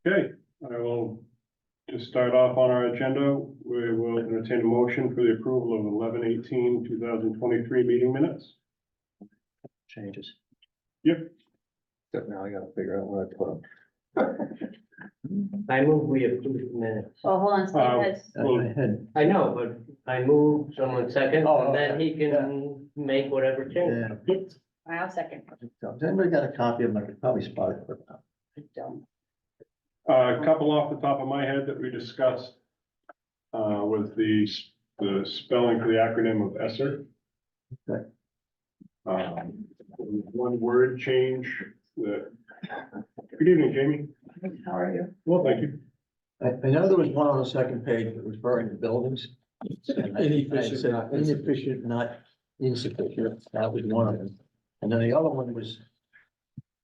Okay, I will just start off on our agenda. We will entertain a motion for the approval of 11/18/2023 meeting minutes. Changes. Yep. But now I gotta figure out where I put them. I move we approve the minutes. Oh, hold on, Steve has, Well, I had, I know, but I move someone second, Oh, and then okay. he can make whatever change. yeah. I'll second. Has anybody got a copy of them? I could probably spot it. But I don't. a couple off the top of my head that we discussed was the spelling for the acronym of ESSER. Okay. One word change that. Good evening, Jamie. How are you? Well, thank you. I know there was one on the second page that was referring to buildings. And I said inefficient, not insufficient. That was one of them. And then the other one was,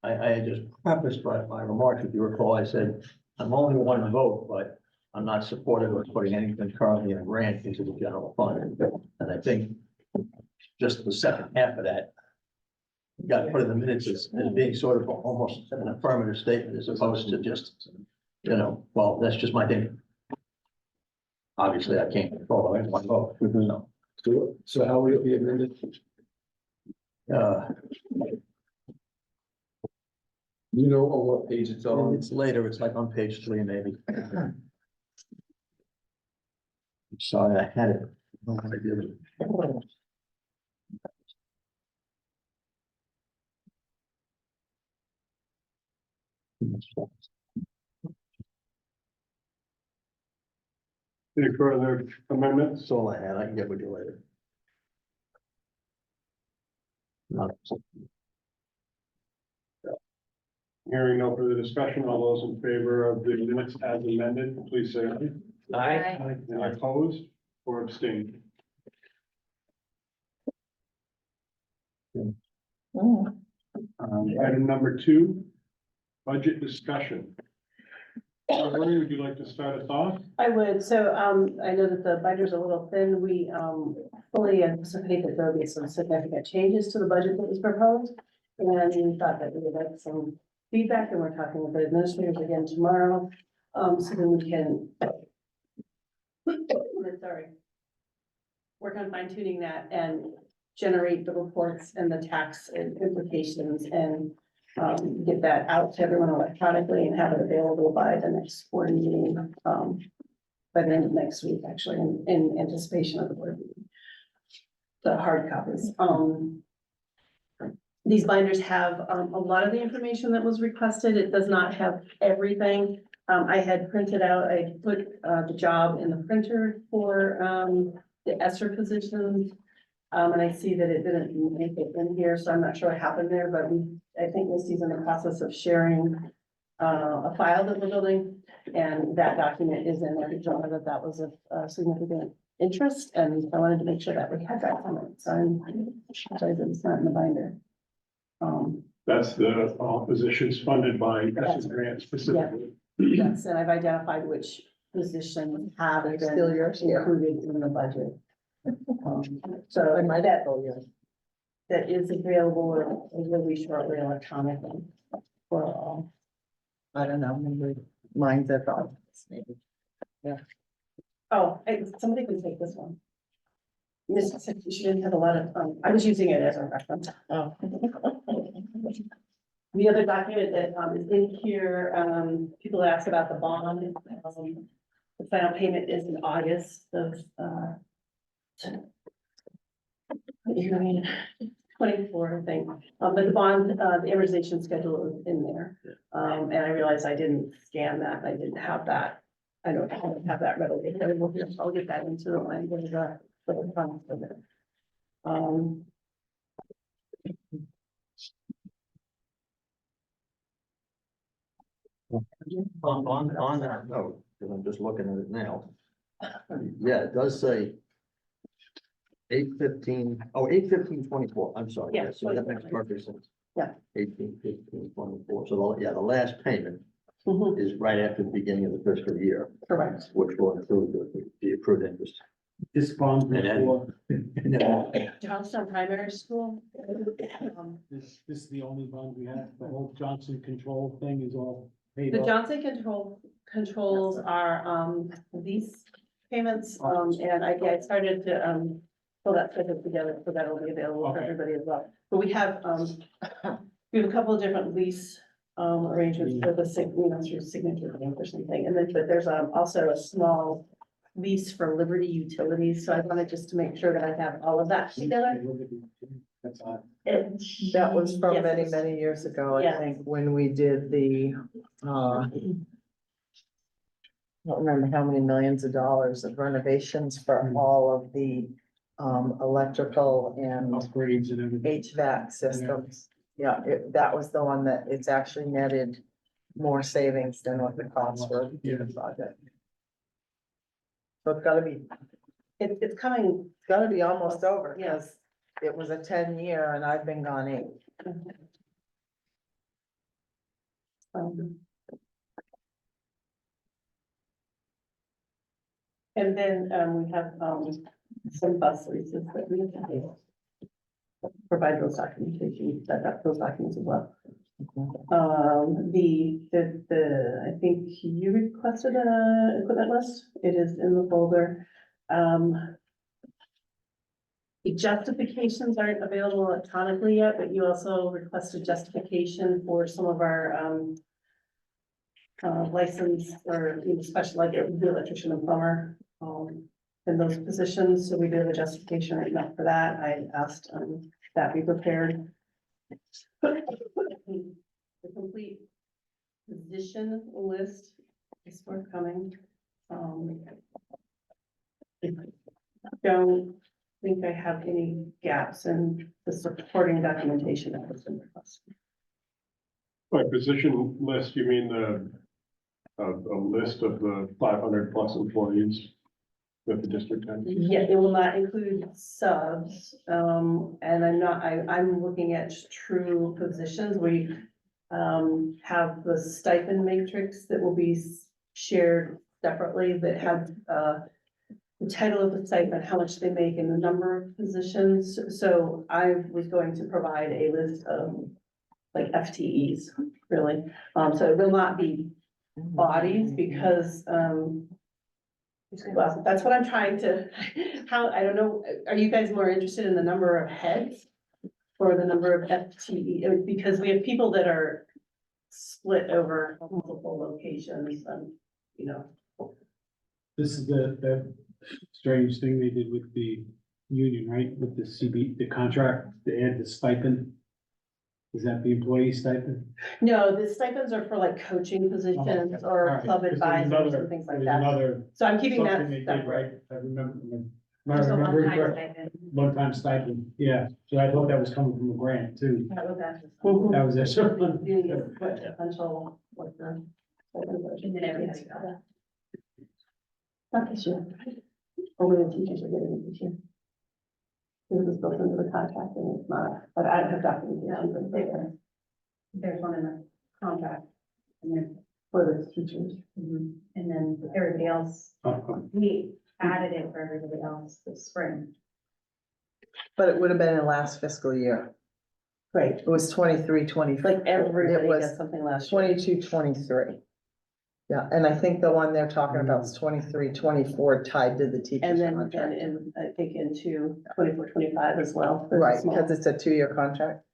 I had just prefaced my remarks, if you recall, I said, I'm only one vote, but I'm not supportive of putting anything currently in a grant into the general fund. And I think just the second half of that got put in the minutes as being sort of almost an affirmative statement as opposed to just, well, that's just my thing. Obviously, I can't control it, I one vote. So how will it be amended? You know on what page it's on? It's later, it's like on page 3, maybe. I'm sorry, I had it. Oh, I did. Any further amendments? That's all I had, I can get with you later. Not- Hearing no further discussion, all those in favor of the minutes as amended, please say aye. Aye. Any opposed or abstained? Item number 2, budget discussion. Lori, would you like to start us off? I would, so, I know that the bider's a little thin, we, fully anticipate that there will be some significant changes to the budget that was proposed. And we thought that we would like some feedback, and we're talking with the administrators again tomorrow, so then we can. Sorry. Work on fine tuning that and generate the reports and the tax implications and get that out to everyone electronically and have it available by the next board meeting, by the end of next week, actually, in anticipation of the board meeting. The hard copies. These binders have a lot of the information that was requested. It does not have everything. I had printed out, I put the job in the printer for the ESSER positions. And I see that it didn't make it in here, so I'm not sure what happened there, but I think Misty's in the process of sharing a file that we're building, and that document is in there to show that that was of significant interest, and I wanted to make sure that we had that on it, so I'm sorry that it's not in the binder. That's the positions funded by ESSER grant specifically. Yes, and I've identified which positions have been Still yours, yeah. included in the budget. So in my that that is available really shortly electronically for all. I don't know, maybe mine's at all, maybe. Oh, somebody can take this one. Miss said she didn't have a lot of, I was using it as a reference. Oh. The other document that is in here, people ask about the bond. The final payment is in August of 24, I think. But the bond, the amortization schedule is in there. And I realized I didn't scan that. I didn't have that. I don't have that readily. I'll get that into the language for the funds of it. On that note, because I'm just looking at it now. Yeah, it does say 8/15/24, I'm sorry. Yeah, So that makes perfect sense. Yeah. 18/15/24, so the last payment Mhm, is right after the beginning of the fiscal year, correct. which will include the accrued interest. This bond And then- before, And then- Johnstown Primary School. this is the only bond we have, the whole Johnson control thing is all The Johnson controls are, lease payments, and I started to, pull that schedule together, so that'll be available for Okay. everybody as well. But we have a couple of different lease, arrangements for the through signature bank or something, and then, but there's, also a small lease for Liberty Utilities, so I wanted just to make sure that I have all of that together. That's odd. That was from Yes, many, it was- many years ago, I Yes. think, when we did the, I don't remember how many millions of dollars of renovations for all of the, electrical and Upgrades and everything. HVAC systems. Yeah, that was the one that it's actually netted more savings than what the costs were for the project. So it's gotta be, It's coming. it's gotta be almost over, Yeah. because it was a 10-year and I've been gone 8. And then, we have, some bus leases that we have to provide those documentation, those documents as well. I think you requested a equipment list. It is in the folder. The justifications aren't available electronically yet, but you also requested justification for some of our, license or special, like the electrician and plumber, in those positions. So we did a justification right now for that. I asked, that be prepared. The complete position list is forthcoming. Don't think I have any gaps in the supporting documentation that was been requested. By position list, you mean a list of the 500 plus employees that the district has? Yeah, it will not include subs, and I'm looking at true positions. We have the stipend matrix that will be shared separately that have, the title of the stipend, how much they make and the number of positions. So I was going to provide a list of like FTEs, really. So it will not be bodies because, well, that's what I'm trying to, I don't know, are you guys more interested in the number of heads? Or the number of FTE, because we have people that are split over multiple locations, This is the strange thing they did with the union, right? With the the contract, they add the stipend. Is that the employee stipend? No, the stipends are for like coaching positions or Alright, club 'cause there's advisors another- and things like there's that. Another, So I'm keeping that something they did, separate. right? I remember. There's a Remember one-time correct? stipend. One-time stipend, yeah. So I thought that was coming from a grant too. That was actually. That was it. Potential, what the. And then everything else. Not this year. Only the teachers are getting it this year. It was built into the contract and it's not, but I don't have documentation for the There's one in the contract, and then, for the teachers. and then everybody else, we added it for everybody else this spring. But it would have been in last fiscal year. Right, It was 23, 24. like everybody It was got something last year. 22, 23. Yeah, and I think the one they're talking about is 23, 24 tied to the And teacher's then, contract. and I think into 24, 25 as well. There's a Right, small- because it's a 2-year contract.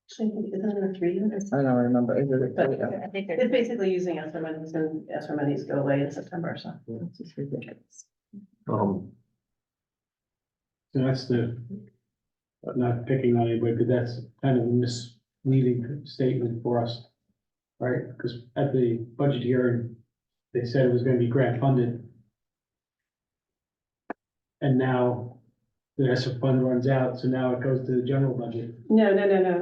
Actually, isn't it a 3-year? I don't remember. Is it a But- 2-year? I think It's there's, basically using ESSER monies and ESSER monies go away in September, so. It's just ridiculous. Um, So that's not picking on anybody, but that's kind of a misleading statement for us. Right? Because at the budget hearing, they said it was gonna be grant funded. And now the ESSER fund runs out, so now it goes to the general budget. No,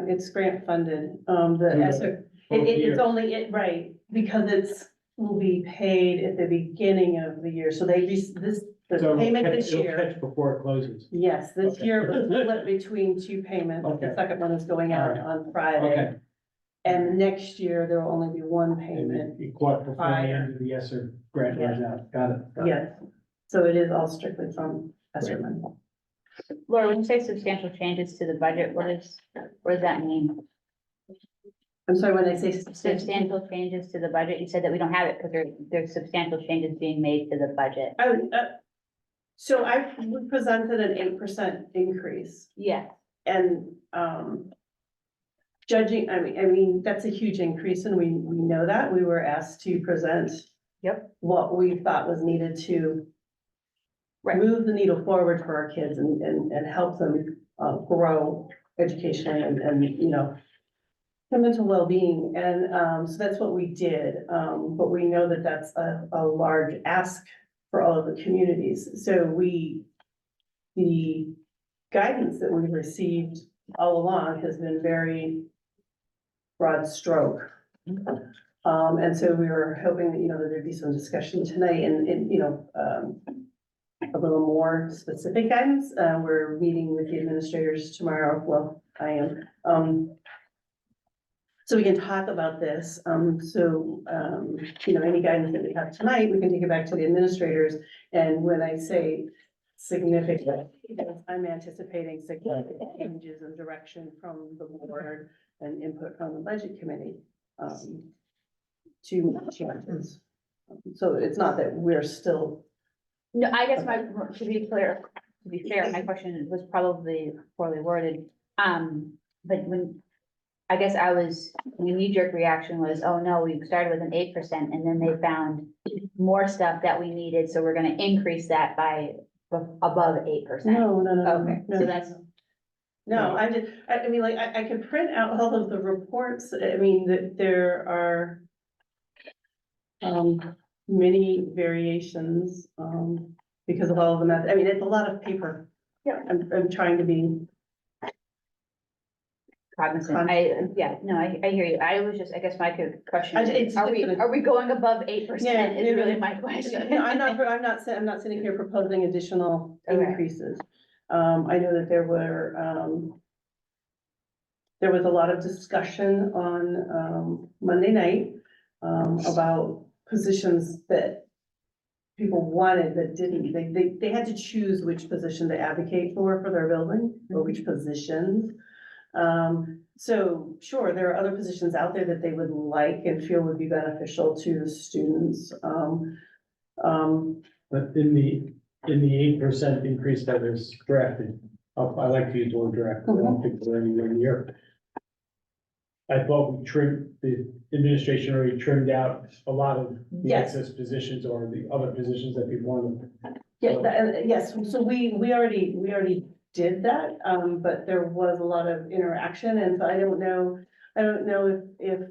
it's grant funded. The ESSER, it's only, right, because will be paid at the beginning of the year. So the So payment this it'll year. catch before it closes. Yes, this Okay. year it was split between 2 payments. The Okay. second one is going out Alright. on Friday. Okay. And next year there will only be 1 And payment. it caught before the end of the ESSER grant runs out. Got it. Yes, so it is all strictly from ESSER money. Laura, when you say substantial changes to the budget, what does that mean? I'm sorry, when I say Substantial changes to the budget, you said that we don't have it because there's substantial changes being made to the budget. So I presented an 8% increase Yeah, and, judging, I mean, that's a huge increase and we know that. We were asked to present Yep. what we thought was needed to Right. move the needle forward for our kids and help them, grow educationally and, you know, their mental well-being. And, so that's what we did. But we know that that's a large ask for all of the communities. So the guidance that we've received all along has been very broad stroke. And so we were hoping that, you know, that there'd be some discussion tonight and, you know, a little more specific guidance. We're meeting with the administrators tomorrow. Well, I am. So we can talk about this. You know, any guidance that we have tonight, we can take it back to the administrators. And when I say significant, I'm anticipating significant changes in direction from the board and input from the budget committee. To changes. So it's not that we're still. no, I guess to be clear, to be fair, my question was probably poorly worded. But I guess my knee-jerk reaction was, oh no, we started with an 8% and then they found more stuff that we needed, so we're gonna increase that by above 8%. No. Okay, no, so that's. No, I mean, like, I could print out all of the reports. I mean, that there are many variations, because of all of the math. I mean, it's a lot of paper. Yeah. I'm trying to be. Cognizant, I hear you, I guess my question is, It's are we going above 8% Yeah, is really my question. No, I'm not sitting here proposing additional Okay. increases. I know that there was a lot of discussion on, Monday night, about positions that people wanted that didn't, they had to choose which position to advocate for their building, or which positions. So sure, there are other positions out there that they would like and feel would be beneficial to the students. But in the 8% increase that is drafted, I like to use the word drafted, I don't think we're anywhere near. I thought the administration already trimmed out a lot of the Yes. excess positions or the other positions that people wanted. Yes, so we already did that, but there was a lot of interaction, and so I don't know if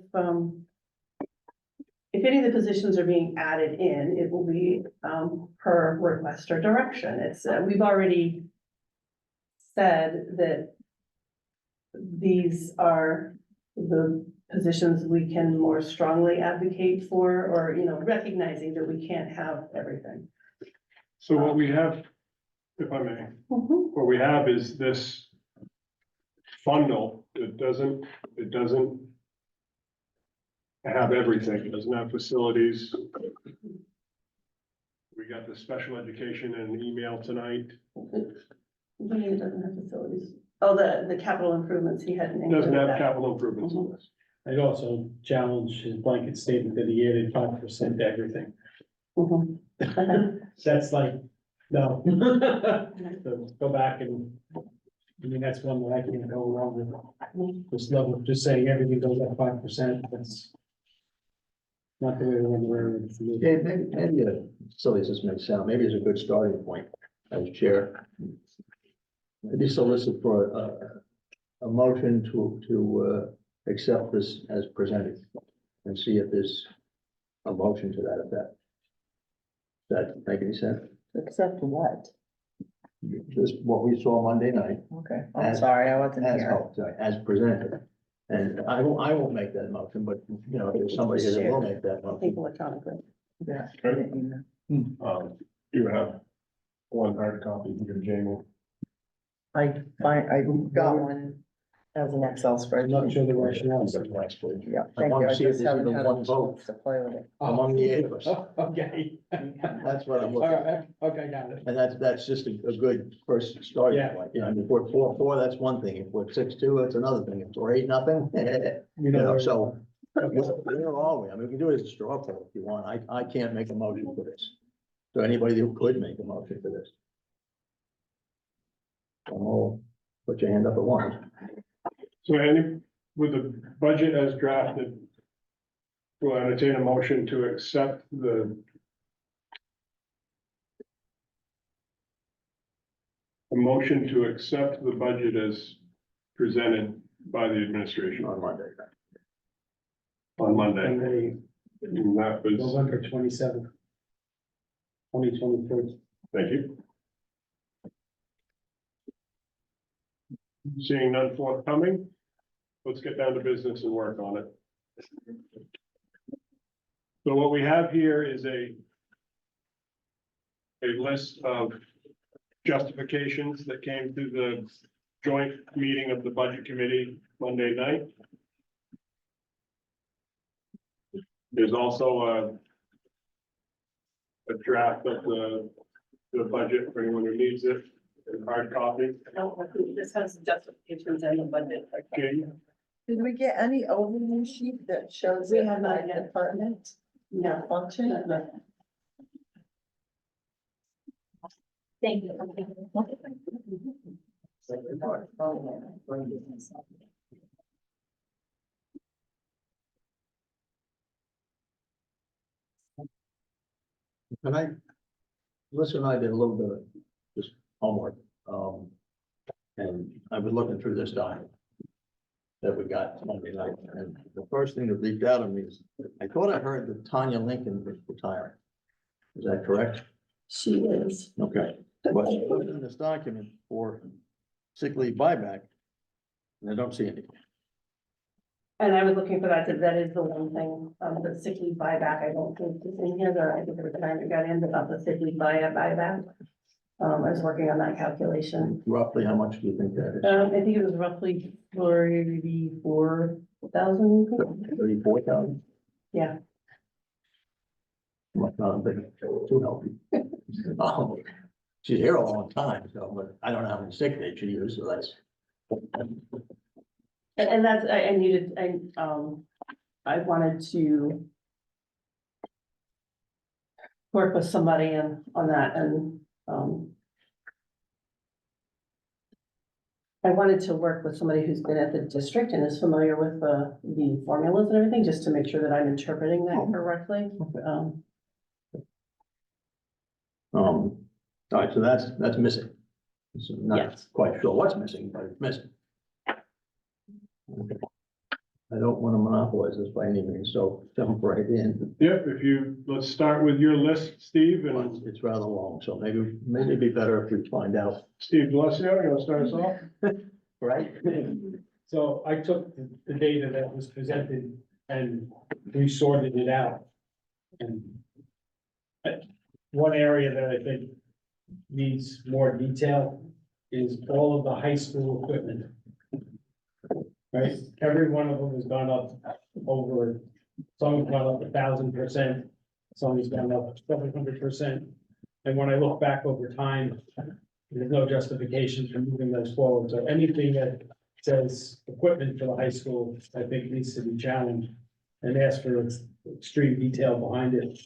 any of the positions are being added in, it will be, per request or direction. It's, we've already said that these are the positions we can more strongly advocate for, or, you know, recognizing that we can't have everything. So what we have, if I may, what we have is this funnel. It doesn't have everything. It doesn't have facilities. We got the special education in an email tonight. What do you mean it doesn't have facilities? Oh, the capital improvements, he hadn't. It doesn't have included that. capital improvements in this. I'd also challenge his blanket statement that he added 5% to everything. Mhm. That's like, no. So go back and, I mean, that's one that I can't go along with. This level of just saying everything goes up 5%, that's not the way to run the railroad. Yeah, maybe, silly as this may sound, maybe it's a good starting point as chair. Maybe solicit for a motion to accept this as presented and see if there's a motion to that effect. Does that make any sense? Except what? This, what we saw Monday night. Okay, I'm As- sorry, I wasn't As, here. as presented. And I won't make that motion, but, you know, if there's somebody here that will make that I motion. think electronically. Yeah, I didn't email. You have one hard copy, you can Jamie. I got one as an Excel I'm not spreadsheet. sure the rationale. Last page. Yeah, I thank wanna you. I see if just there's haven't even had a one vote chance to play with it. among the 8 of us. Okay. That's what I'm All looking at. right, okay, got it. And that's just a good first starting Yeah. point. You know, if we're 4-4, that's one thing. If we're 6-2, that's another thing. If we're 8-0, You know, so okay. where are we? I mean, we can do it as a straw poll if you want. I can't make a motion for this. So anybody who could make a motion for this. Oh, put your hand up at once. So with the budget as drafted, we'll entertain a motion to accept a motion to accept the budget as presented by the administration On Monday. on Monday. Monday, And that was, November 27th, 2023. thank you. Seeing none forthcoming, let's get down to business and work on it. So what we have here is a list of justifications that came through the joint meeting of the budget committee Monday night. There's also a draft of the budget for anyone who needs it, in hard copy. This has justifications and the budget. Okay, Did we get any overview sheet that shows We it have by not yet. department No. function? Thank you. And Melissa and I did a little bit of just homework, and I was looking through this document that we got Monday night, and the first thing that leaped out at me is, I thought I heard that Tanya Lincoln was retiring. Is that correct? She is. Okay, but she put in this document for sick leave buyback, and I don't see anything. And I was looking for that, because that is the one thing, the sick leave buyback, I don't think is in here, there, I think there was a time it got in about the sick leave buyback. I was working on that calculation. Roughly, how much do you think that is? I think it was roughly 44,000. 34,000? Yeah, Not too healthy. She's here a long time, so, but I don't know how many sick days she used, so that's. and that's, I needed, I wanted to work with somebody on that, and, I wanted to work with somebody who's been at the district and is familiar with the formulas and everything, just to make sure that I'm interpreting that correctly. All right, so that's missing. So not Yes. quite sure what's missing, but it's missing. Okay. I don't want to monopolize this by any means, so jump right in. yep, let's start with your list, Steve, and It's rather long, so maybe it'd be better if we find out. Steve Delesio, you want to start us off? Right? So I took the data that was presented and resorted it out. And one area that I think needs more detail is all of the high school equipment. Right, every one of them has gone up over, some have gone up 1,000%, some has gone up 700%. And when I look back over time, there's no justification for moving those forward. So anything that says equipment for the high school, I think needs to be challenged and ask for extreme detail behind it.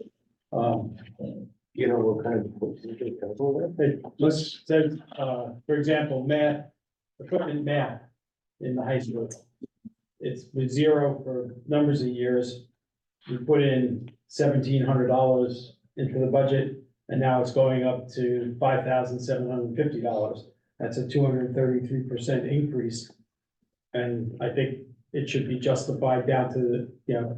You know, what kind of. Let's say, for example, math, equipment math in the high school. It's been zero for numbers of years. We put in $1,700 into the budget, and now it's going up to $5,750. That's a 233% increase. And I think it should be justified down to the,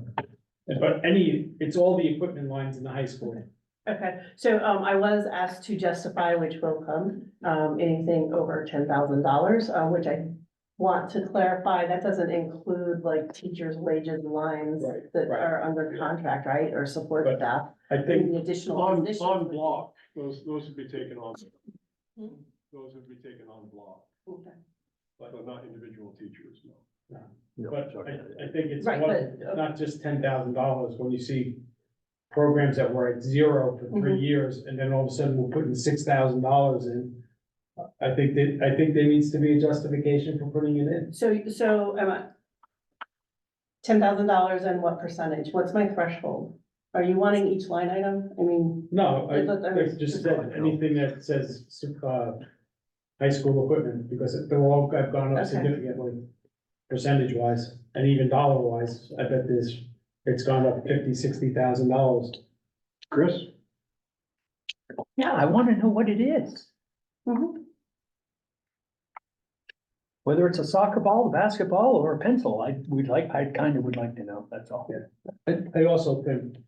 but it's all the equipment lines in the high school. Okay, so, I was asked to justify, which will come, anything over $10,000, which I want to clarify, that doesn't include like teachers' wages lines Right, that right. are under contract, right, or support But staff. I think The additional On positions. block, those would be taken on. Hmm. Those would be taken on block. Okay. But not individual teachers, no. But I think it's Right, but- not just $10,000 when you see programs that were at zero for 3 Mhm. years, and then all of a sudden we're putting $6,000 in. I think there needs to be a justification for putting it in. So am I? $10,000 and what percentage? What's my threshold? Are you wanting each line item? I mean, No, I was just said anything that says, high school equipment, because they're all have gone up Okay. significantly, percentage wise, and even dollar wise. I bet it's gone up $50,000-$60,000. Chris? Yeah, I want to know what it is. mhm. Whether it's a soccer ball, a basketball, or a pencil, I kind of would like to know, that's all. I also think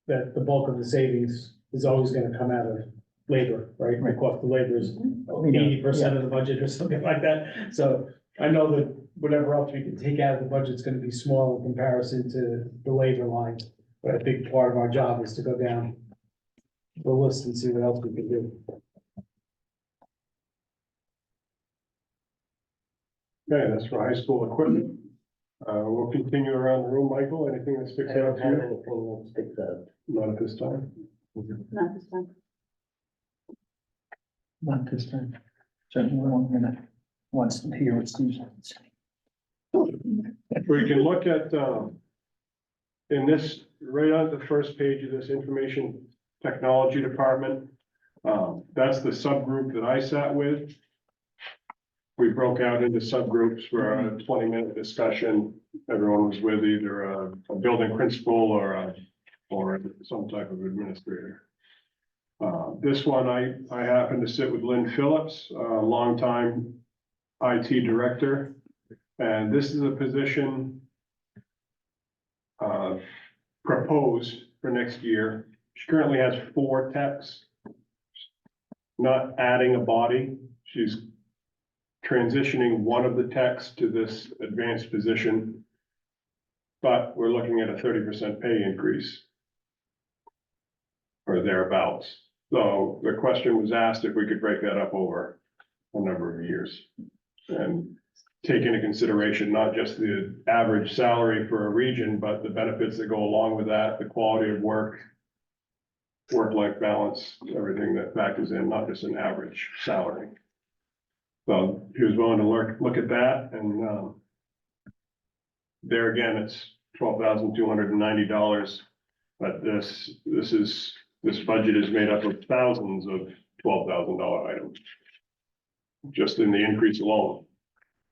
that the bulk of the savings is always gonna come out of labor, right? The cost of labor is We know, 80% of the budget or something like that. So I know that whatever else we can take out of the budget is gonna be small in comparison to the labor line. But I think part of our job is to go down the list and see what else we can do. Okay, that's for high school equipment. We'll continue around the room. Michael, anything that sticks out to you? anything that sticks out. Not at this time. Not this time. Not this time. Certainly one minute, wants to hear what Steve's saying. We can look at, in this, right on the first page of this information technology department. That's the subgroup that I sat with. We broke out into subgroups for a 20-minute discussion. Everyone was with either a building principal or some type of administrator. This one, I happened to sit with Lynn Phillips, a longtime IT director. And this is a position proposed for next year. She currently has 4 techs. Not adding a body. She's transitioning one of the techs to this advanced position. But we're looking at a 30% pay increase. Or thereabouts. So the question was asked if we could break that up over a number of years. And take into consideration not just the average salary for a region, but the benefits that go along with that, the quality of work, work-life balance, everything that factors in, not just an average salary. So he was willing to look at that, and there again, it's $12,290. But this budget is made up of thousands of $12,000 items. Just in the increase alone.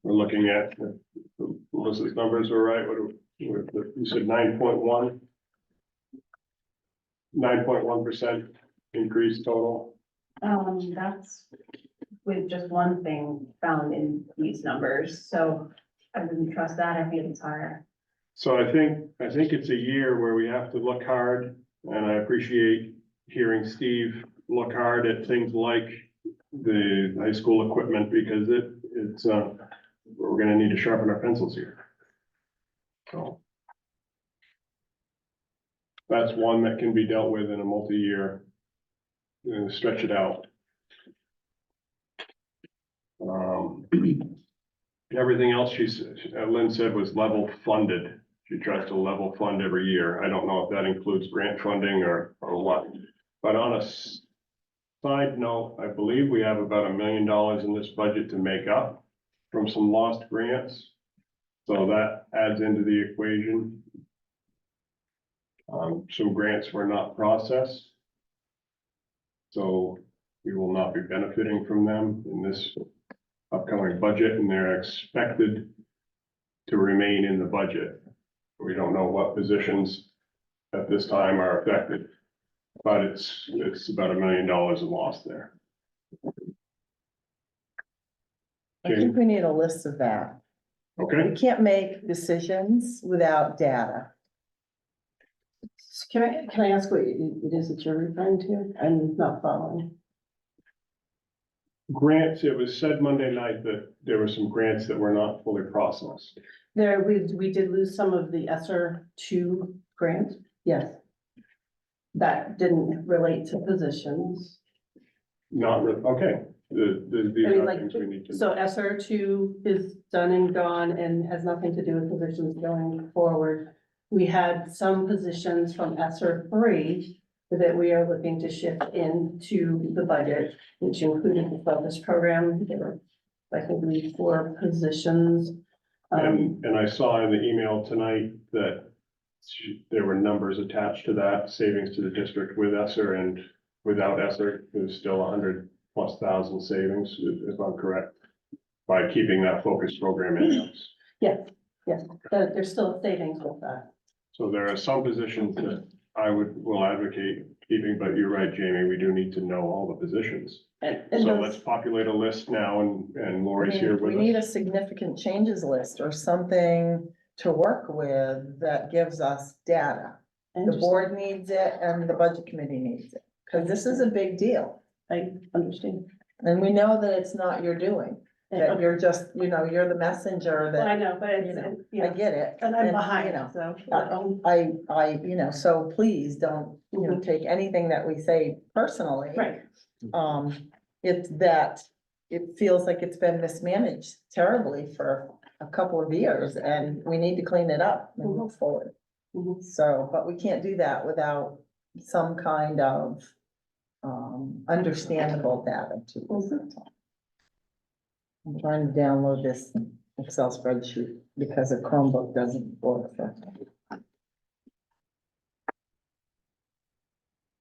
We're looking at, if Melissa's numbers are right, you said 9.1. 9.1% increase total. That's with just one thing found in these numbers, so I wouldn't trust that. I think it's higher. So I think it's a year where we have to look hard, and I appreciate hearing Steve look hard at things like the high school equipment, because it's we're gonna need to sharpen our pencils here. So that's one that can be dealt with in a multi-year, stretch it out. Everything else Lynn said was level funded. She tries to level fund every year. I don't know if that includes grant funding or what. But on a side note, I believe we have about $1 million in this budget to make up from some lost grants. So that adds into the equation. Some grants were not processed. So we will not be benefiting from them in this upcoming budget, and they're expected to remain in the budget. We don't know what positions at this time are affected, but it's about $1 million of loss there. I think we need a list of that. Okay, We can't make decisions without data. Can I ask what it is that you're referring to? I'm not following. grants, it was said Monday night that there were some grants that were not fully processed. There, we did lose some of the ESSER two grant, yes. That didn't relate to positions. Okay, these I mean, are like, things we need to. so SR two is done and gone and has nothing to do with positions going forward. We had some positions from SR three that we are looking to shift into the budget, which included the focus program. There were, I think, 4 positions. And I saw in the email tonight that there were numbers attached to that, savings to the district with ESSER and without ESSER, there's still 100,000+ savings, if I'm correct, by keeping that focus program in-house. Yes, there's still savings with that. So there are some positions that will advocate keeping, but you're right, Jamie, we do need to know all the positions. And So those- let's populate a list now and Lori's here We with need a us. significant changes list or something to work with that gives us data. The board needs it and the budget committee needs it, because this is a big deal. I understand. And we know that it's not your doing, that And- you're just, you're the messenger Well, I that, know, but you know, it's, I yeah, get it. and I'm you behind, know, so. so please don't, take anything that we say personally. Right, It's that it feels like it's been mismanaged terribly for a couple of years and we need to clean it up and move forward. Mhm. So, but we can't do that without some kind of, understandable data to us. I'm trying to download this Excel spreadsheet because a Chromebook doesn't work.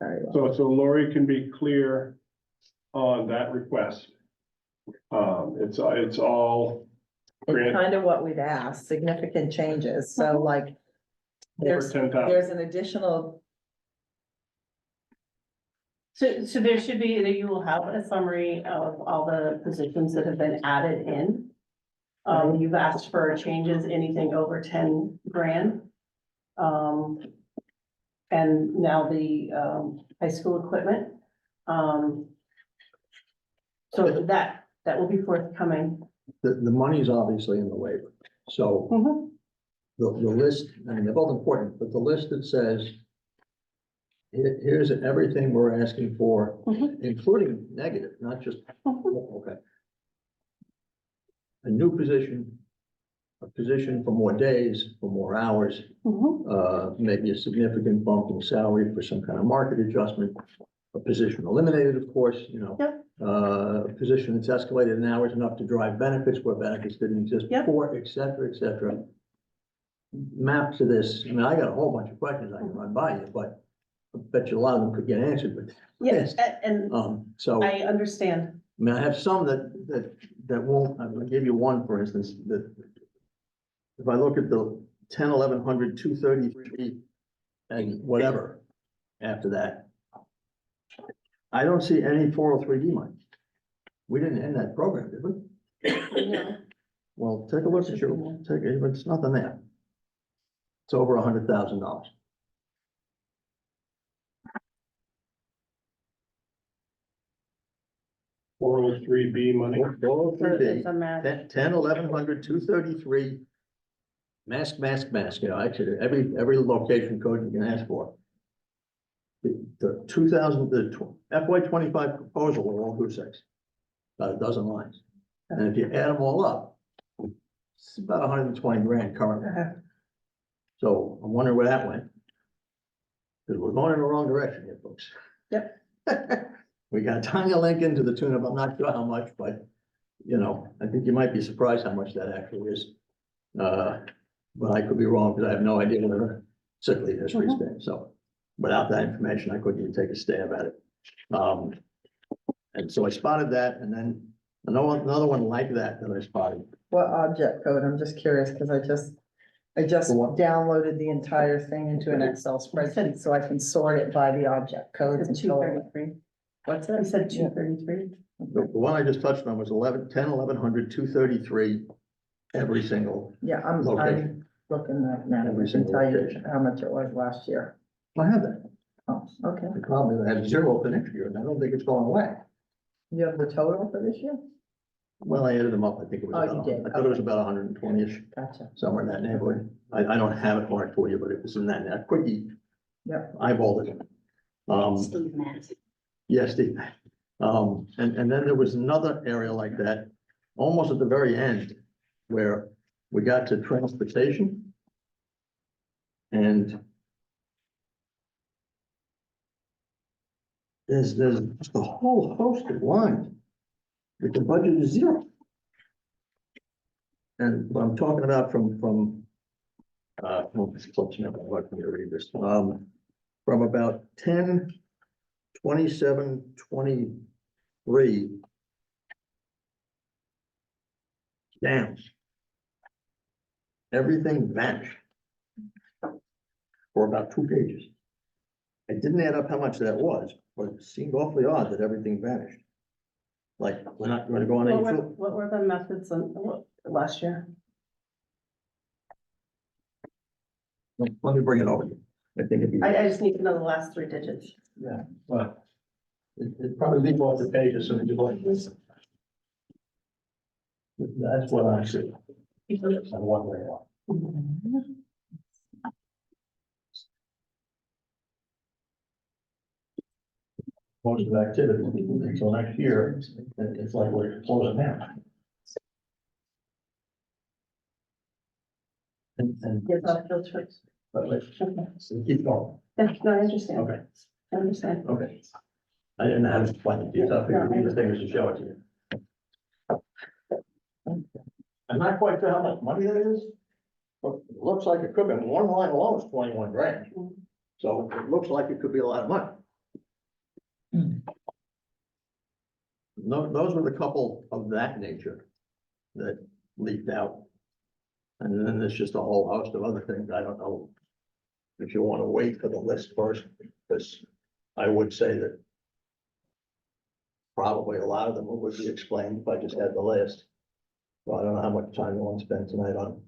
Very well. So Lori can be clear on that request. It's all It's grant kind of what we've asked, significant changes, so like, over there's, 10,000. there's an additional, so there should be, you will have a summary of all the positions that have been added in. You've asked for changes, anything over 10 grand. And now the, high school equipment. So that will be forthcoming. The money's obviously in the waiver, so Mhm. the list, and they're both important, but the list that says here's everything we're asking for, Mhm. including negative, not just, Mhm. okay. A new position, a position for more days, for more hours, Mhm. maybe a significant bump in salary for some kind of market adjustment. A position eliminated, of course, Yep. a position that's escalated in hours enough to drive benefits where benefits didn't exist Yep. before, et cetera, et cetera. Map to this, I mean, I got a whole bunch of questions I can run by you, but I bet you a lot of them could get answered with. Yes, and So, I understand. I mean, I have some that won't, I'm gonna give you one, for instance, that if I look at the 10, 1100, 233 and whatever after that, I don't see any 403D money. We didn't end that program, did we? No. Well, take a look at it's nothing there. It's over $100,000. $403B money. 403B. It's a match. 10, 1100, 233. Mask, actually, every location code you can ask for. The 2000, FY25 proposal were all goose eggs. About a dozen lines. And if you add them all up, it's about 120 grand currently. So I'm wondering where that went. Because we're going in the wrong direction here, folks. Yep. We got a tiny link into the tune of, I'm not sure how much, but, I think you might be surprised how much that actually is. But I could be wrong because I have no idea what her sick leave history has been. So without that information, I couldn't even take a stab at it. And so I spotted that, and then another one like that I spotted. what object code? I'm just curious, because I just For what? downloaded the entire thing into an Excel spreadsheet, so I can sort it by the object codes and Two tell. 33. What's I it? said 233. The one I just touched on was 10, 1100, 233, every single. Yeah, I'm Location. looking at that, Every I can single tell you location. how much it was last year. I have that. Oh, okay. The problem is I have 0 for next year, and I don't think it's going away. You have the total for this year? Well, I added them up. I think it was Oh, you about, did. I thought it was about 120-ish, Gotcha. somewhere in that neighborhood. I don't have it marked for you, but it was in that quickie. Yep. Eyeballed it. Steve Matt. Yes, Steve. And then there was another area like that, almost at the very end, where we got to transportation. And there's just a whole host of lines, but the budget is zero. And what I'm talking about from, well, this clip's never let me read this, from about 10, 27, 23 down. Everything vanished for about 2 pages. I didn't add up how much that was, but it seemed awfully odd that everything vanished. Like, we're not gonna go on any food. What were the methods last year? Let me bring it over. I think it'd be, I just need to know the last 3 digits. yeah, well, it'd probably leave off the page as soon as you look at this. That's what I see. I'm wondering why. Most of the activity until next year, and it's like we're closing down. And, Yes, I'll field trips. but let's Okay. keep going. Yeah, no, I understand. Okay, I understand. okay. I didn't know how to explain it to you, so I figured the thing is to show it to you. I'm not quite sure how much money that is, but it looks like it could be, one line alone is 21 grand. So it looks like it could be a lot of money. No, those were the couple of that nature that leaked out. And then there's just a whole host of other things. I don't know if you want to wait for the list first, because I would say that probably a lot of them would be explained if I just had the list. So I don't know how much time you want to spend tonight on.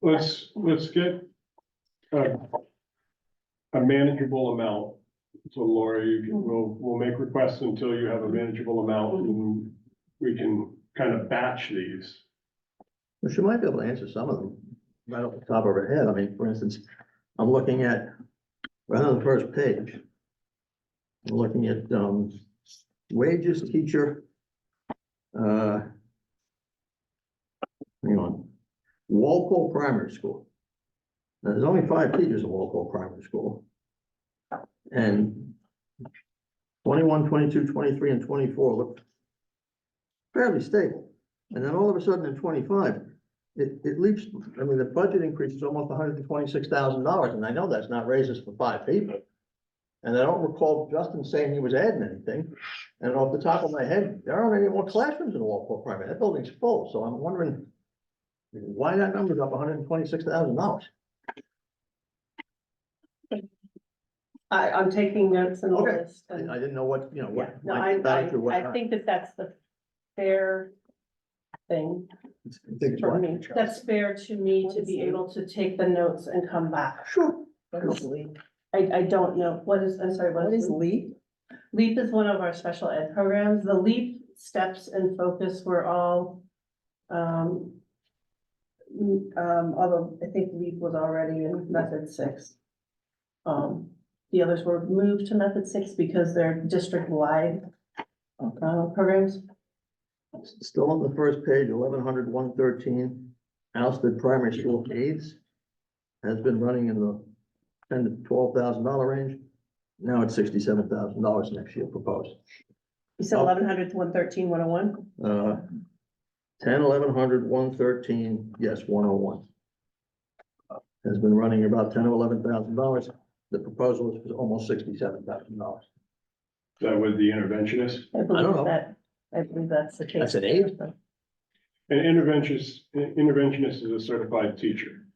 Let's get a manageable amount. So Laura, we'll make requests until you have a manageable amount, and we can kind of batch these. Well, she might be able to answer some of them right off the top of her head. I mean, for instance, I'm looking at, right on the first page, I'm looking at, wages, teacher, hang on, Walpole Primary School. Now, there's only 5 teachers at Walpole Primary School. And 21, 22, 23, and 24 look fairly stable. And then all of a sudden in 25, it leaps, I mean, the budget increase is almost $126,000, and I know that's not raises for 5 people. And I don't recall Justin saying he was adding anything. And off the top of my head, there aren't any more classrooms in Walpole Primary. That building's full, so I'm wondering why that number's up $126,000. I'm taking notes in the Okay. list. and- I didn't know what, Yeah, what. no, might matter to what I time. think that's the fair thing I think it's for what? me. That's fair to me to be able to take the notes and come back. Sure. What is LEAP? I don't know, I'm sorry, What is LEAP? LEAP is one of our special ed programs. The LEAP steps and focus were all, although I think LEAP was already in method 6. The others were moved to method 6 because they're district-wide programs. Still on the first page, 1100, 113, Alsted Primary School aides has been running in the $10,000 to $12,000 range. Now it's $67,000 next year proposed. You said 1100 to 113, 101? 10, 1100, 113, yes, 101. Has been running about $10,000 or $11,000. The proposal is almost $67,000. Is that with the interventionist? I believe don't know. I believe that's the case. That's an aide? An interventionist is a certified teacher.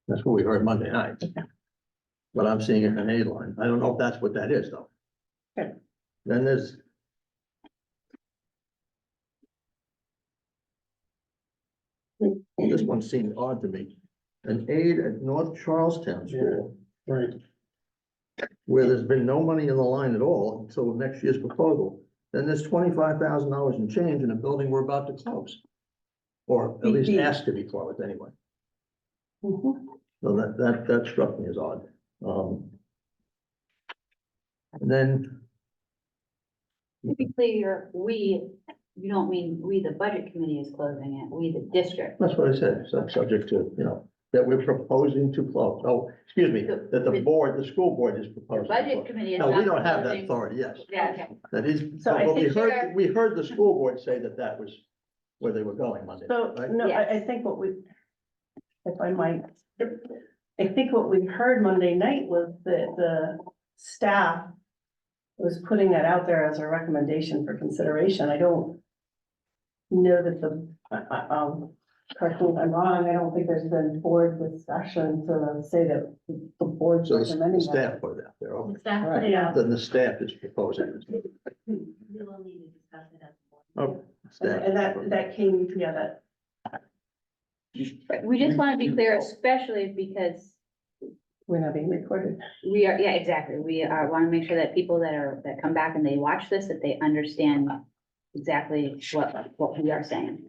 That's what we heard Monday night. But I'm seeing it in an aid line. I don't know if that's what that is, though. Okay. Then there's. This one seemed odd to me. An aide at North Charlestown School, Right. where there's been no money in the line at all until next year's proposal. Then there's $25,000 in change in a building we're about to close. Or at least BP. asked to be closed anyway. Mhm. So that struck me as odd. And then To be clear, you don't mean we, the budget committee is closing it, we, the district. That's what I said, subject to, that we're proposing to close. Oh, excuse me, that the board, the school board is The proposing. to budget close. committee is No, we not don't have that closing. authority, yes. Yeah, okay. That is, So I but we think heard, we heard the school board say that that was where they were going Monday, So, right? no, I Yes. think what we, if I might, I think what we heard Monday night was that the staff was putting that out there as a recommendation for consideration. I don't know that correct me if I'm wrong, I don't think there's been board discussion to say that the board's So the recommending staff that. put it out there, okay. Staff put it out. Then the staff is proposing. We will need to discuss it as a board. Oh, staff. And that came, yeah, that, We just want to be clear, especially because we're not being recorded. we are, yeah, exactly. We are, want to make sure that people that come back and they watch this, that they understand exactly what we are saying.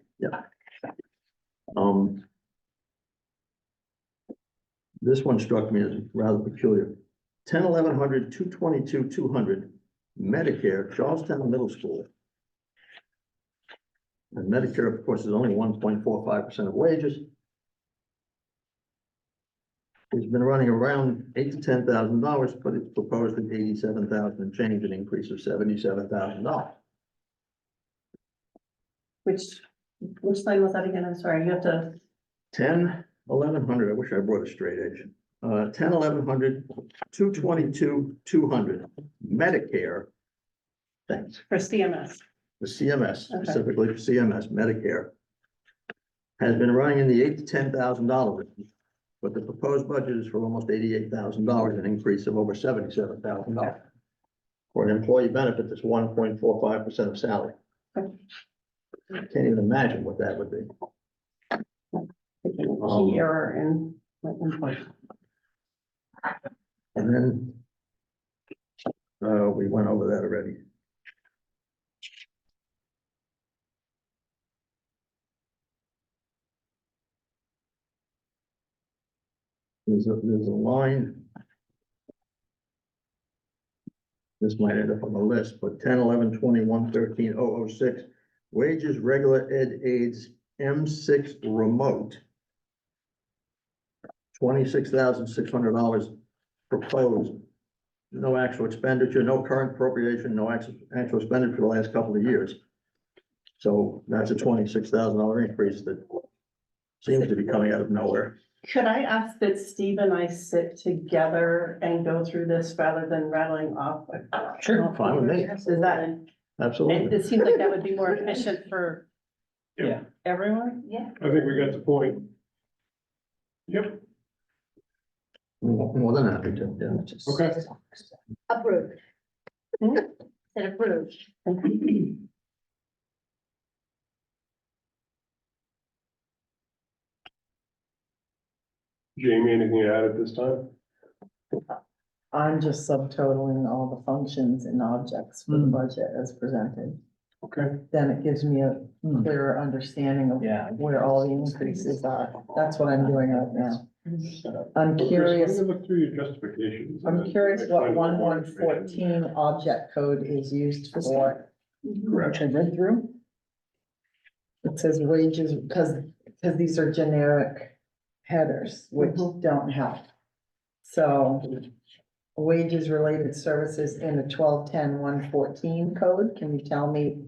This one struck me as rather peculiar. 10, 1100, 222, 200, Medicare, Charlestown Middle School. And Medicare, of course, is only 1.45% of wages. It's been running around $8,000 to $10,000, but it's proposed at 87,000 and change, an increase of $77,000. Which line was that again? I'm sorry, you have to, 10, 1100, I wish I brought a straight edge. 10, 1100, 222, 200, Medicare. Thanks, for CMS. the CMS, Okay. specifically for CMS, Medicare. Has been running in the $8,000 to $10,000, but the proposed budget is for almost $88,000, an increase of over $77,000. For an employee benefit, that's 1.45% of salary. I can't even imagine what that would be. Key error in my input. And then we went over that already. There's a line. This might end up on the list, but 10, 11, 21, 13, 006, wages, regular ed aids, M6 remote. $26,600 proposed. No actual expenditure, no current appropriation, no actual expenditure for the last couple of years. So that's a $26,000 increase that seems to be coming out of nowhere. Could I ask that Steve and I sit together and go through this rather than rattling off? Sure, fine with me. Is that, Absolutely. it seems like that would be more efficient for Yeah. everyone? Yeah. I think we got the point. Yep, More than happy to, yeah. okay. Approved. Hmm? Said approved. Jamie, anything to add at this time? I'm just subtotaling all the functions and objects for the budget as presented. Okay. Then it gives me a clearer understanding of where all the increases are. That's what I'm doing right now. I'm Chris, curious, let me look through your justifications. I'm curious what 1114 object code is used for. Correct. I read through. It says wages, because these are generic headers, which don't help. So wages related services in the 1210-114 code, can you tell me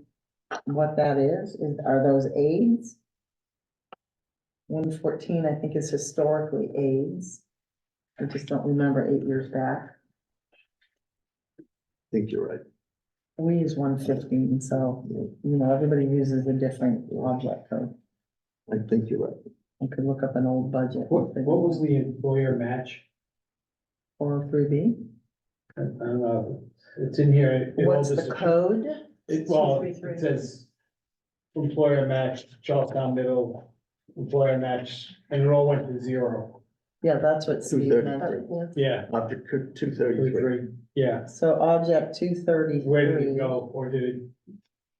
what that is? Are those aids? 114, I think, is historically aids. I just don't remember 8 years back. I think you're right. We use 115, so, everybody uses a different object code. I think you're right. I could look up an old budget. What was the employer match? 403B. I don't know, it's in here. It What's all the just- code? Well, 233. it says employer match, Charlestown Middle, employer match, and it all went to zero. Yeah, that's what Steve 233. meant. Yeah, Object 233. yeah, So object 233. where did it go, or did it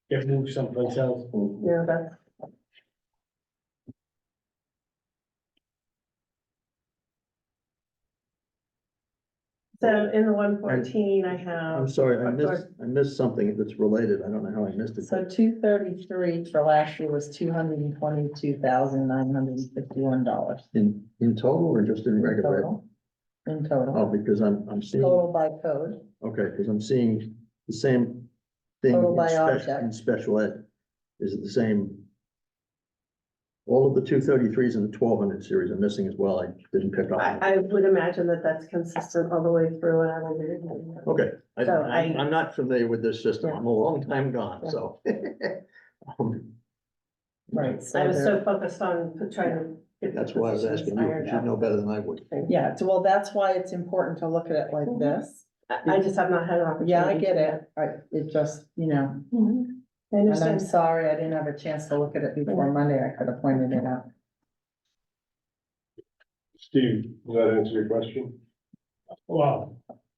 get moved someplace else? Yeah, that's. So in the 114, I I'm have, sorry, I missed something that's related. I don't know how I missed it. So 233 for last year was $222,951 In total or just in in regular? total. In Oh, total, because I'm seeing, total by code, okay, because I'm seeing the same thing Total in by special, object. in special ed. Is it the same? All of the 233s in the 1200 series are missing as well. I didn't pick up. on it. I would imagine that that's consistent all the way through and I will do. Okay, So I- I'm not familiar with this system. Yeah. I'm a long time gone, so. right? I was there- so focused on trying to get. the That's why I was positions asking you, ironed because you out. know better than I would. Yeah, so, well, that's why it's important to look at it like Mhm. this. I just have not had an opportunity. Yeah, I get to. it. It just, Mhm. I and I'm understand. sorry, I didn't have a chance to look at it before Monday. I could have pointed it out. Steve, does that answer your question? Well,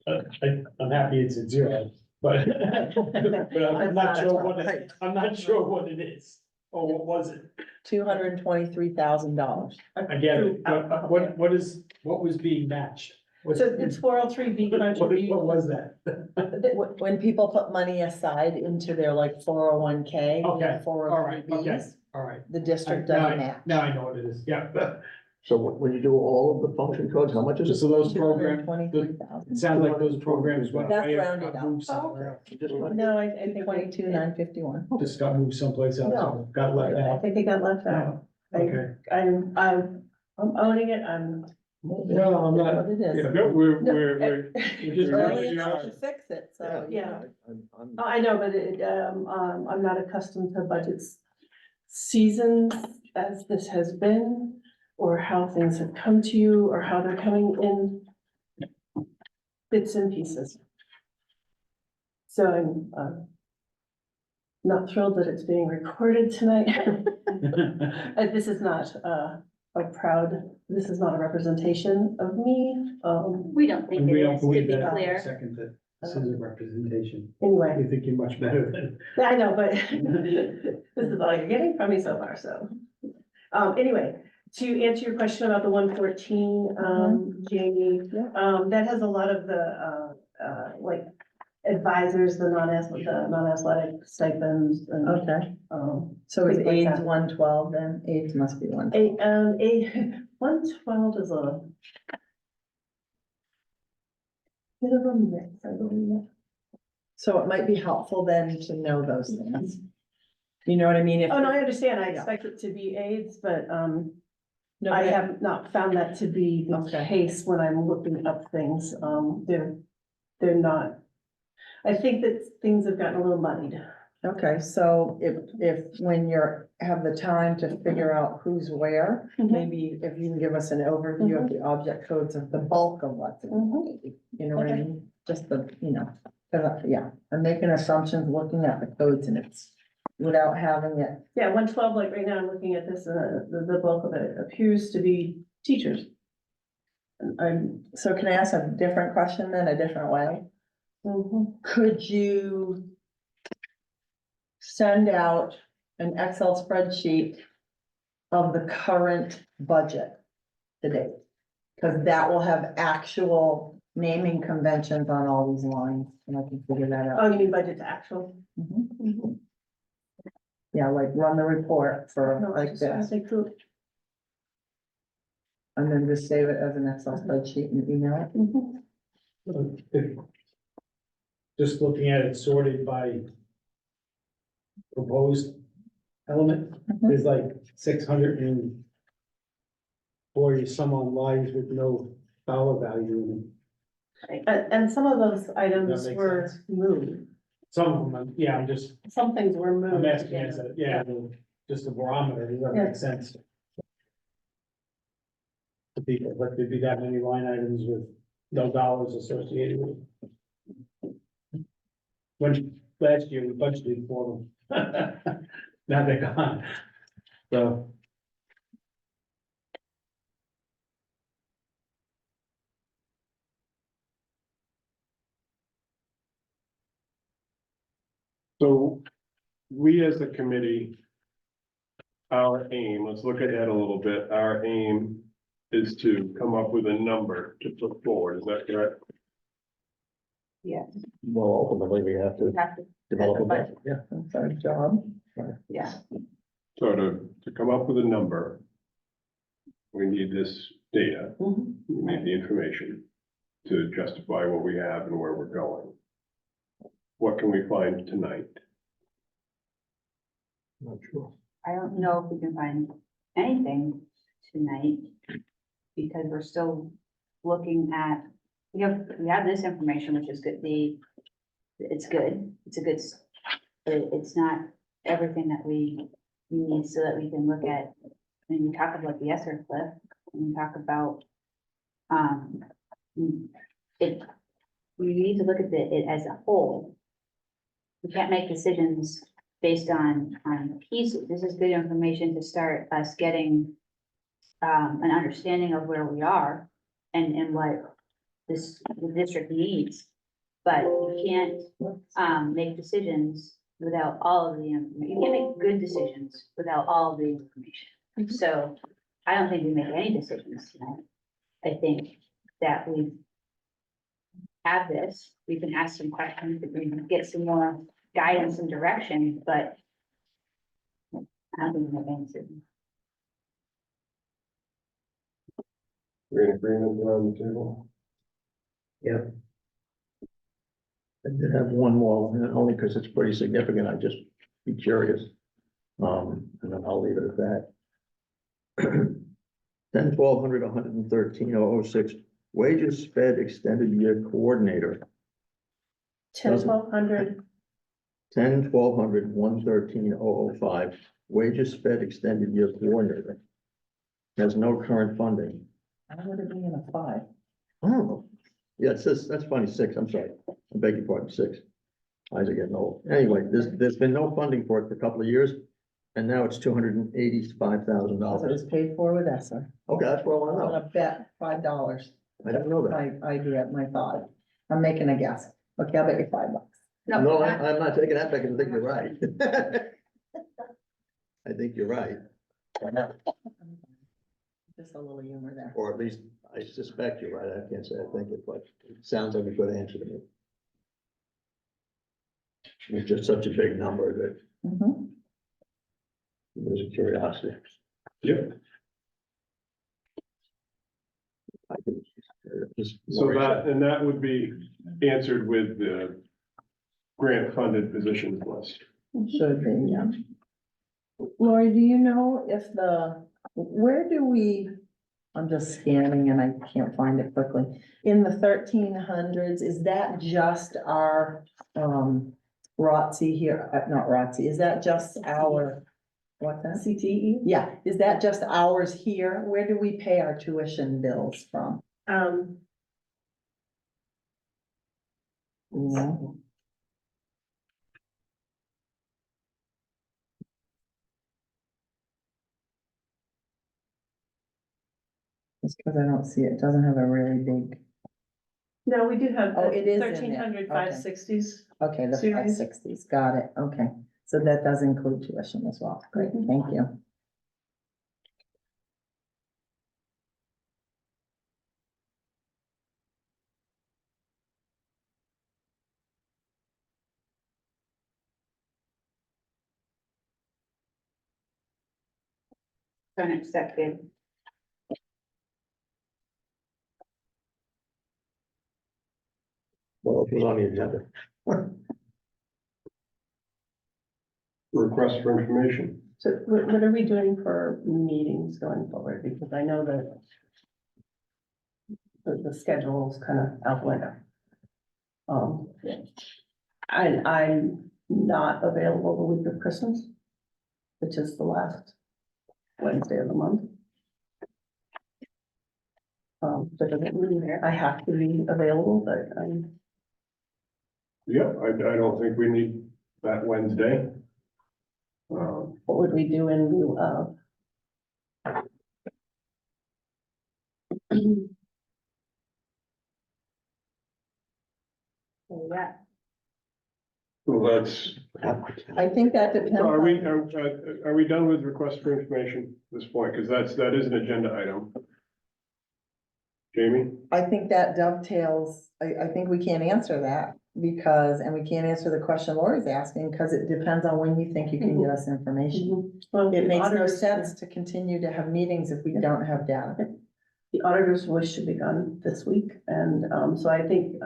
I'm happy it's at zero, but, but I'm not sure what, I'm not sure what it is. Or what was it? $223,000. I get it, but what was being matched? What's- So it's 403B What contribution. was that? When people put money aside into their like 401K. Okay, Four all oh right, three okay. Bs, All right. the district Now doesn't I- match. Now I know what it is, yeah. So when you do all of the function codes, how much is it? So those programs, it 223,000. sounds like those programs went That's away, rounded got up. moved somewhere else. No, I think. 222,951. Just got moved someplace else, No. got left I out. think it got left out. Okay. I'm owning it. I'm. No, I'm not. What it is. Yeah. No, we're It's just early really enough are. to fix it, so. Yeah. I'm- I know, but I'm not accustomed to budgets seasons as this has been, or how things have come to you, or how they're coming in bits and pieces. So I'm not thrilled that it's being recorded tonight. This is not this is not a representation of me. We don't think And it we don't is, to believe be that for a clear. second that this is a representation. Anyway, We think you're much better than. I know, but this is all you're getting from me so far, so. Anyway, to answer your question about the 114, Jamie, Yeah. that has a lot of the, like advisors, the non-athletic stipends and, Okay, so is Things like AIDS that. 112 then? AIDS must be one. 112 is a bit of a mix, I believe. So it might be helpful then to know those things. You know what I mean? If- Oh, no, I understand. I Yeah. expect it to be AIDS, but, No, I but- have not found that to be the Okay. case when I'm looking up things. They're not. I think that things have gotten a little muddied. Okay, so if, when you're, have the time to figure out who's where, Mhm. maybe if you can give us an overview of the object codes of the bulk of what's in Mhm. it, you know what I mean? Just the, yeah, I'm making assumptions, looking at the codes and it's without having it. Yeah, 112, like right now, I'm looking at this, the bulk of it appears to be teachers. So can I ask a different question then, a different way? Mhm. Could you send out an Excel spreadsheet of the current budget today? Because that will have actual naming conventions on all these lines, and I can figure that out. Oh, you mean budget to actual? Mhm. Yeah, like run the report for No, I like just wanna this, think through. and then just save it as an Excel spreadsheet and email it. Mhm. Just looking at it sorted by proposed element, Mhm. there's like 640 some on lines with no dollar value in them. And some of those items That makes were sense. moved. Some of them, yeah, Some things were moved. I'm asking as a, just a barometer, does that Yeah. make sense? To people, like there'd be that many line items with no dollars associated with it. When, last year, we budgeted for them. Now they're gone. So, So we as a committee, our aim, let's look ahead a little bit. Our aim is to come up with a number to put forward. Is that correct? Yes, Well, ultimately, we have we to have to, develop a budget, yeah. That's our job. yeah, So to come up with a number, we need this data, Mhm. we need the information to justify what we have and where we're going. What can we find tonight? Not sure. I don't know if we can find anything tonight. Because we're still looking at, we have this information, which is good, it's good, it's a good, it's not everything that we need so that we can look at, when we talk about the ESSER cliff, when we talk about, it, we need to look at it as a whole. We can't make decisions based on pieces. This is good information to start us getting an understanding of where we are and what the district needs. But you can't, make decisions without all of the information. You can't make good decisions without all of the information. So I don't think we make any decisions tonight. I think that we have this, we can ask some questions, we can get some more guidance and direction, but I don't think we make any decisions. We're in agreement around the table? I did have one more, and only because it's pretty significant, I'd just be curious. And then I'll leave it at that. 10, 1200, 113, 006, wages fed extended year coordinator. 10, 1200, 10, 1200, 113, 005, wages fed extended year coordinator. Has no current funding. How would it be in a 5? Oh, yeah, it says, that's funny, 6, I'm sorry, I beg your pardon, 6. Eyes are getting old. Anyway, there's been no funding for it for a couple of years, and now it's $285,000. So it was paid for with ESSER. Okay, that's what I I'm want to gonna bet $5. know. I didn't know that. My idea, my thought. I'm making a guess. Okay, I'll bet you $5. No, I'm not taking that back, because I think you're right. I think you're right, Just a little humor there. or at least I suspect you're right. I can't say I think it, but it sounds like a good answer to me. It's just such a big number that Mhm. there's a curiosity. Yep. I can just. So that would be answered with the grant funded positions list. Should be, yeah. Lori, do you know if where do we, I'm just scanning and I can't find it quickly. In the 1300s, is that just our, ROTC here, not ROTC, is that just our, what's that? CTE. Yeah, is that just ours here? Where do we pay our tuition bills from? Yeah. Just because I don't see it, it doesn't have a really big, No, we do have Oh, it is in there. 1300, Okay. 560s. okay, the Series. 560s, got it, okay. So that does include tuition as well, great, thank you. Unexpected. Well, it was on the agenda. Request for information. So what are we doing for meetings going forward? Because I know that the schedule's kind of out the window. I'm not available the week of Christmas, which is the last Wednesday of the month. But it doesn't mean I have to be available, but Yep, I don't think we need that Wednesday. what would we do in lieu of? Yeah. Well, that's, I think that depends. so are on- we done with request for information at this point? Because that is an agenda item. Jamie? I think that dovetails, I think we can't answer that because, and we can't answer the question Lori's asking because it depends on when you think you can get us information. Well, It the makes no auditors- sense to continue to have meetings if we don't have data. The auditor's voice should be done this week, and, so I think,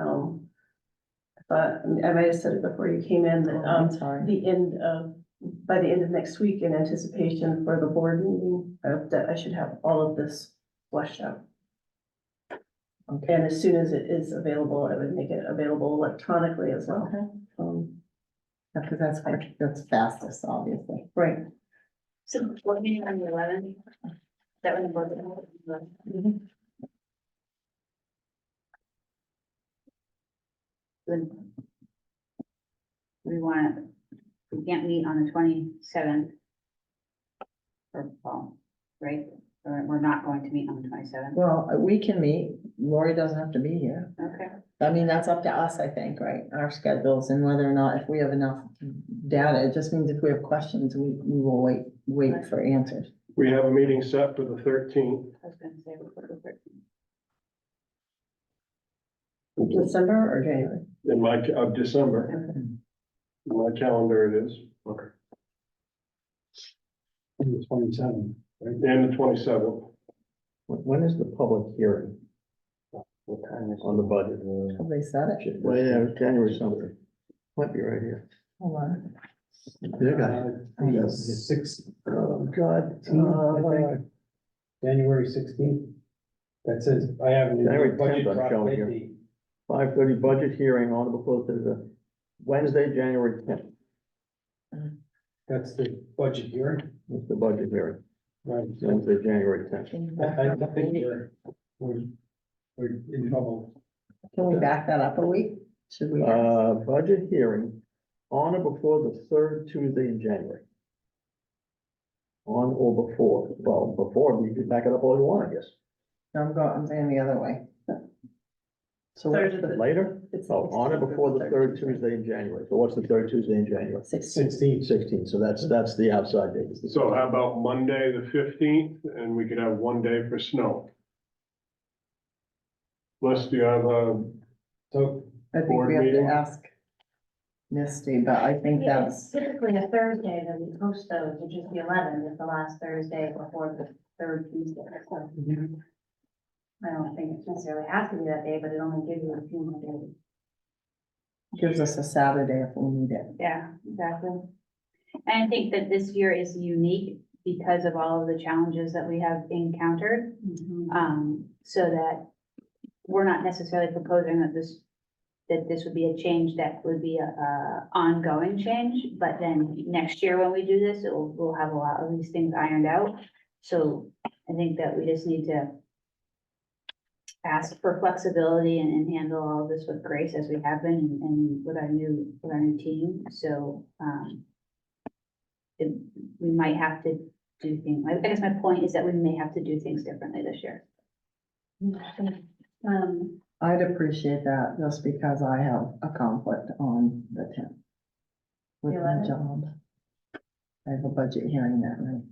but I might have said it before you came in, that, I'm sorry. by the end of next week, in anticipation for the board meeting, that I should have all of this fleshed out. Okay. And as soon as it is available, I would make it available electronically as well. Okay. Um, Because that's fastest, obviously. right, So board meeting on the 11th? That when the board. Good. We can't meet on the 27th. For fall, right? Or we're not going to meet on the 27th. Well, we can meet. Lori doesn't have to be here. Okay. I mean, that's up to us, I think, right? Our schedules and whether or not, if we have enough data, it just means if we have questions, we will wait for answers. We have a meeting set for the 13th. I was gonna say. we'll put it December or January? In my, of December. In my calendar it is, The 27th, right? and the 27th. When is the public hearing What time is on the budget? Have they said it? Well, yeah, January something. Might be right here. Hold on. Yeah, guys. The 6th, Oh, God. I think. January 16th. That says, I have. January 10th budget I'm drop showing dead here. date. 5:30 budget hearing on before the Wednesday, January 10th. That's the budget hearing, That's the budget hearing. right? Wednesday, January 10th. I think we're in trouble. Can we back that up a week? Should we? Budget hearing on or before the third Tuesday in January. On or before, well, before, you can back it up all you want, I guess. I'm saying the other way. So what's the Later? It's Oh, on or before the third Tuesday in January. So what's the third Tuesday in January? 16th. 16, so that's the outside date. So how about Monday, the 15th, and we could have one day for snow? Les, do you have a, So, I think Board we have to meeting? ask Misty, but I think Yeah, that's, it's typically a Thursday that we post those, which is the 11th, is the last Thursday before the third Tuesday. So I don't think it necessarily has to be that day, but it only gives you a few more days. gives us a Saturday if we need it. Yeah, exactly. And I think that this year is unique because of all of the challenges that we have encountered. So that we're not necessarily proposing that this would be a change that would be a ongoing change, but then next year when we do this, we'll have a lot of these things ironed out. So I think that we just need to ask for flexibility and handle all of this with grace as we have been and with our new team. So, we might have to do things, I guess my point is that we may have to do things differently this year. I'd appreciate that just because I have a conflict on the 10th. With The my 11th? job. I have a budget hearing that night.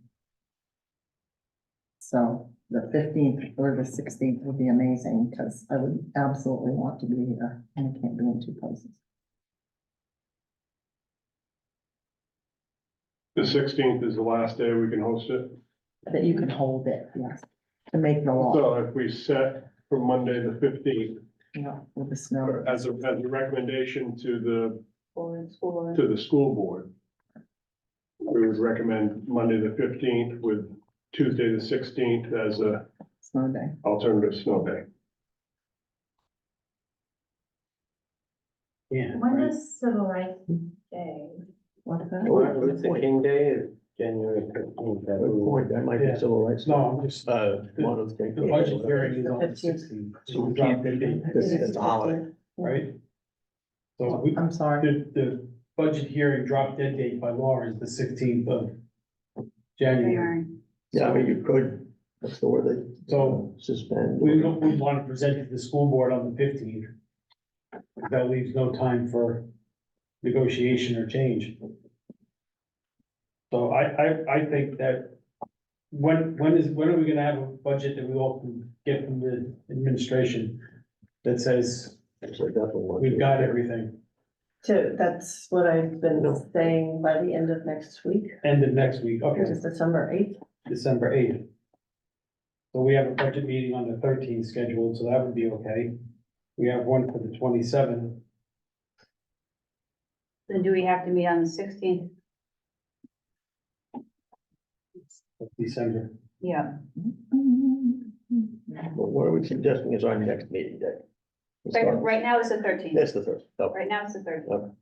So the 15th or the 16th would be amazing because I would absolutely want to be here and I can't be in two places. the 16th is the last day we can host it? That you can hold it, yes, to make the law, So if we set for Monday, the 15th, you know, with the snow. as a recommendation to For school. the school board, we would recommend Monday, the 15th with Tuesday, the 16th as a Snow day. alternative snow day. yeah. When is Civil Rights Day? What's that? What's the King Day is January 13th. Good point, that might be Yeah. civil rights. No, I'm just, Martin Luther King. the budget hearing is on the 15th. 16th. So we drop dead date, It's a holiday. right? So we, I'm sorry, the budget hearing drop dead date by law is the 16th of January. Yeah, I mean, you could, that's the word they. So- Suspend. We want to present it to the school board on the 15th. That leaves no time for negotiation or change. So I think that when are we gonna have a budget that we all can get from the administration that says So definitely want we've to- got everything, That's what I've been saying by the end of next week, end of next week, okay, which is December 8th. December 8th. So we have a budget meeting on the 13th scheduled, so that would be okay. We have one for the 27th. Then do we have to meet on the 16th? of December. Yeah. Well, what are we suggesting is our next meeting day? Right now it's the 13th. That's the third. Okay, Right now it's the 13th.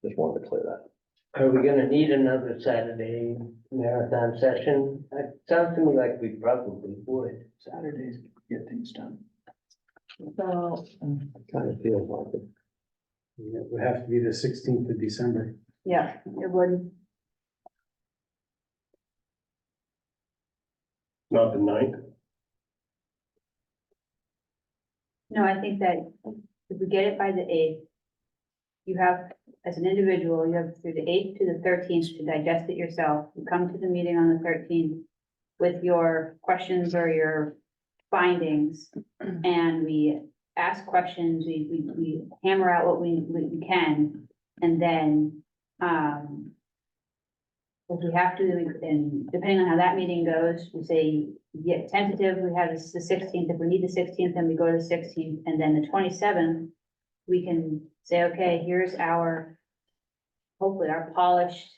just wanted to clear that. Are we gonna need another Saturday marathon session? It sounds to me like we probably would. Saturdays get things done. So, Kind of feels like it. It would have to be the 16th of December. Yeah, it would. Not the 9th. No, I think that if we get it by the 8th, you have, as an individual, you have through the 8th to the 13th to digest it yourself. You come to the meeting on the 13th with your questions or your findings, and we ask questions, we hammer out what we can, and then, if we have to, and depending on how that meeting goes, we say, yeah, tentative, we have the 16th, if we need the 16th, then we go to the 16th, and then the 27th, we can say, okay, here's our, hopefully our polished,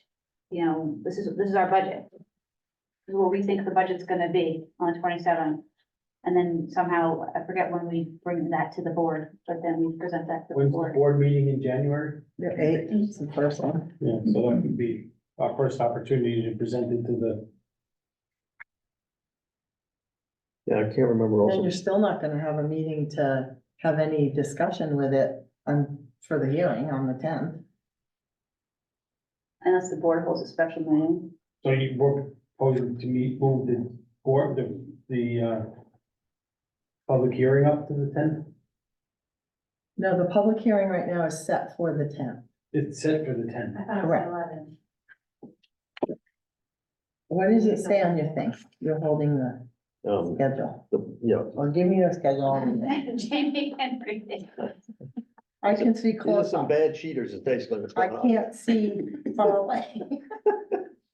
you know, this is our budget. This is what we think the budget's gonna be on the 27th. And then somehow, I forget when we bring that to the board, but then we present that to the When's the board. board meeting in January? the 8th is the first one. Yeah, so that would be our first opportunity to present it to the, Yeah, I can't remember Then also. you're still not gonna have a meeting to have any discussion with it for the hearing on the 10th. Unless the board holds a special meeting. so you were proposing to move the board, public hearing up to the 10th? No, the public hearing right now is set for the 10th. It's set for the 10th. I thought it Correct. was 11. What does it say on your thing? You're holding the schedule. Yeah, Or give me the schedule. I'll read it. Jamie can read it. I can see these are close some up. bad cheaters, it's basically what's I going on. can't see far away.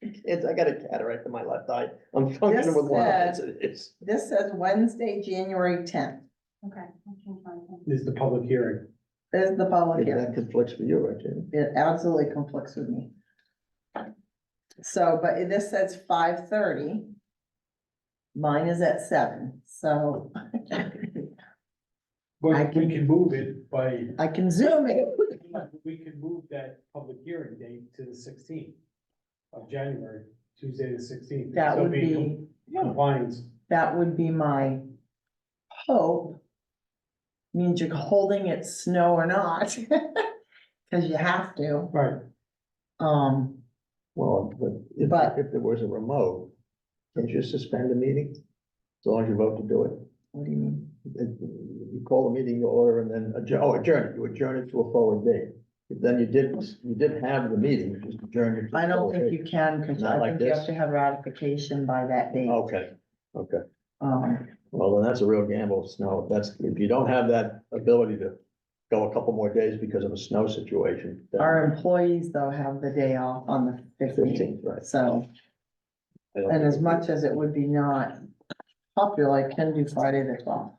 I got a cataract in my left eye. I'm functioning with one eye. It's, This says Wednesday, January 10th. Okay. I'll change mine. Is the public hearing. There's the public hearing. that conflicts for you, right, Jamie? It absolutely conflicts with me. So, but this says 5:30. Mine is at 7, so But I we can move it by, I can zoom it. we can move that public hearing date to the 16th of January, Tuesday the 16th. That So would be be, Compliance. that would be my hope. Means you're holding it snow or not. Cause you have to. Right. Well, But- if there was a remote, can't you suspend the meeting? As long as you vote to do it. What do you mean? You call the meeting to order and then adjourn it, you adjourn it to a forward date. Then you did have the meeting, you just adjourned it. to I a don't forward think date. you can, cause Not I like think you have this? to have ratification by that date. Okay, okay. Um, Well, then that's a real gamble, snow. That's, if you don't have that ability to go a couple more days because of a snow situation. then our employees though have the day off on the 15th, 15th, right. so, I don't and think as much as it would be not popular, I can do Friday the 12th.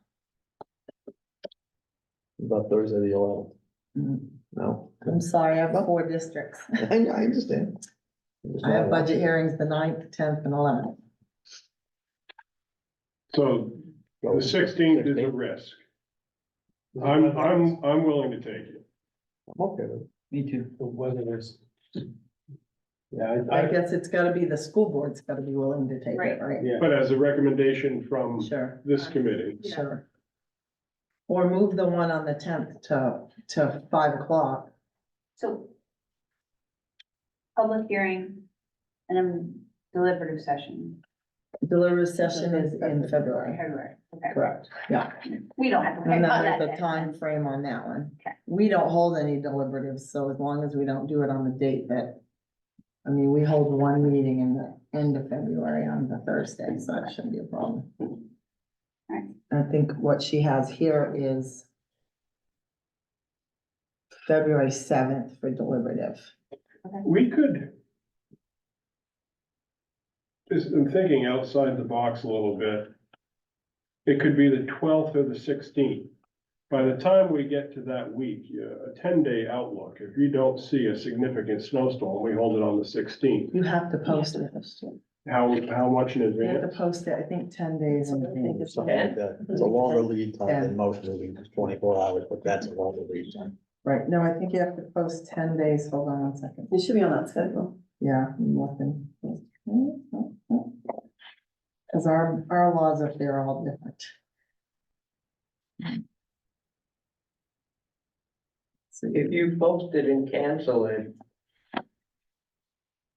About Thursday, the 11th. Mm, No? I'm sorry, I have 4 districts. I understand. I have budget hearings the 9th, 10th, and 11th. So the 16th is a risk. I'm willing to take it. I'm okay with it. Me too. Whether it's. Yeah, I guess it's gotta be, the school board's gotta be willing to take it, Right. right? yeah, But as a recommendation from Sure, this committee, sure. Or move the one on the 10th to 5 o'clock. So. Public hearing and then deliberative session, Deliberative session is in February, February, okay. correct, yeah. We don't have to worry And about then that. there's a time frame on that one. Okay. We don't hold any deliberatives, so as long as we don't do it on the date that I mean, we hold one meeting in the end of February on the Thursday, so that shouldn't be a problem. Right. I think what she has here is February 7th for deliberative. We could. I'm thinking outside the box a little bit. It could be the 12th or the 16th. By the time we get to that week, a 10-day outlook, if you don't see a significant snowstorm, we hold it on the 16th. You have to post it. How much in You have to advance? post it, I think 10 days in advance. Something like that. It's a longer lead time than most movies, it's 24 hours, but that's a longer lead time. Right, no, I think you have to post 10 days, hold on one second. It should be on that schedule. Yeah, I'm looking. Cause our laws up there are all different. So If you post it and cancel it,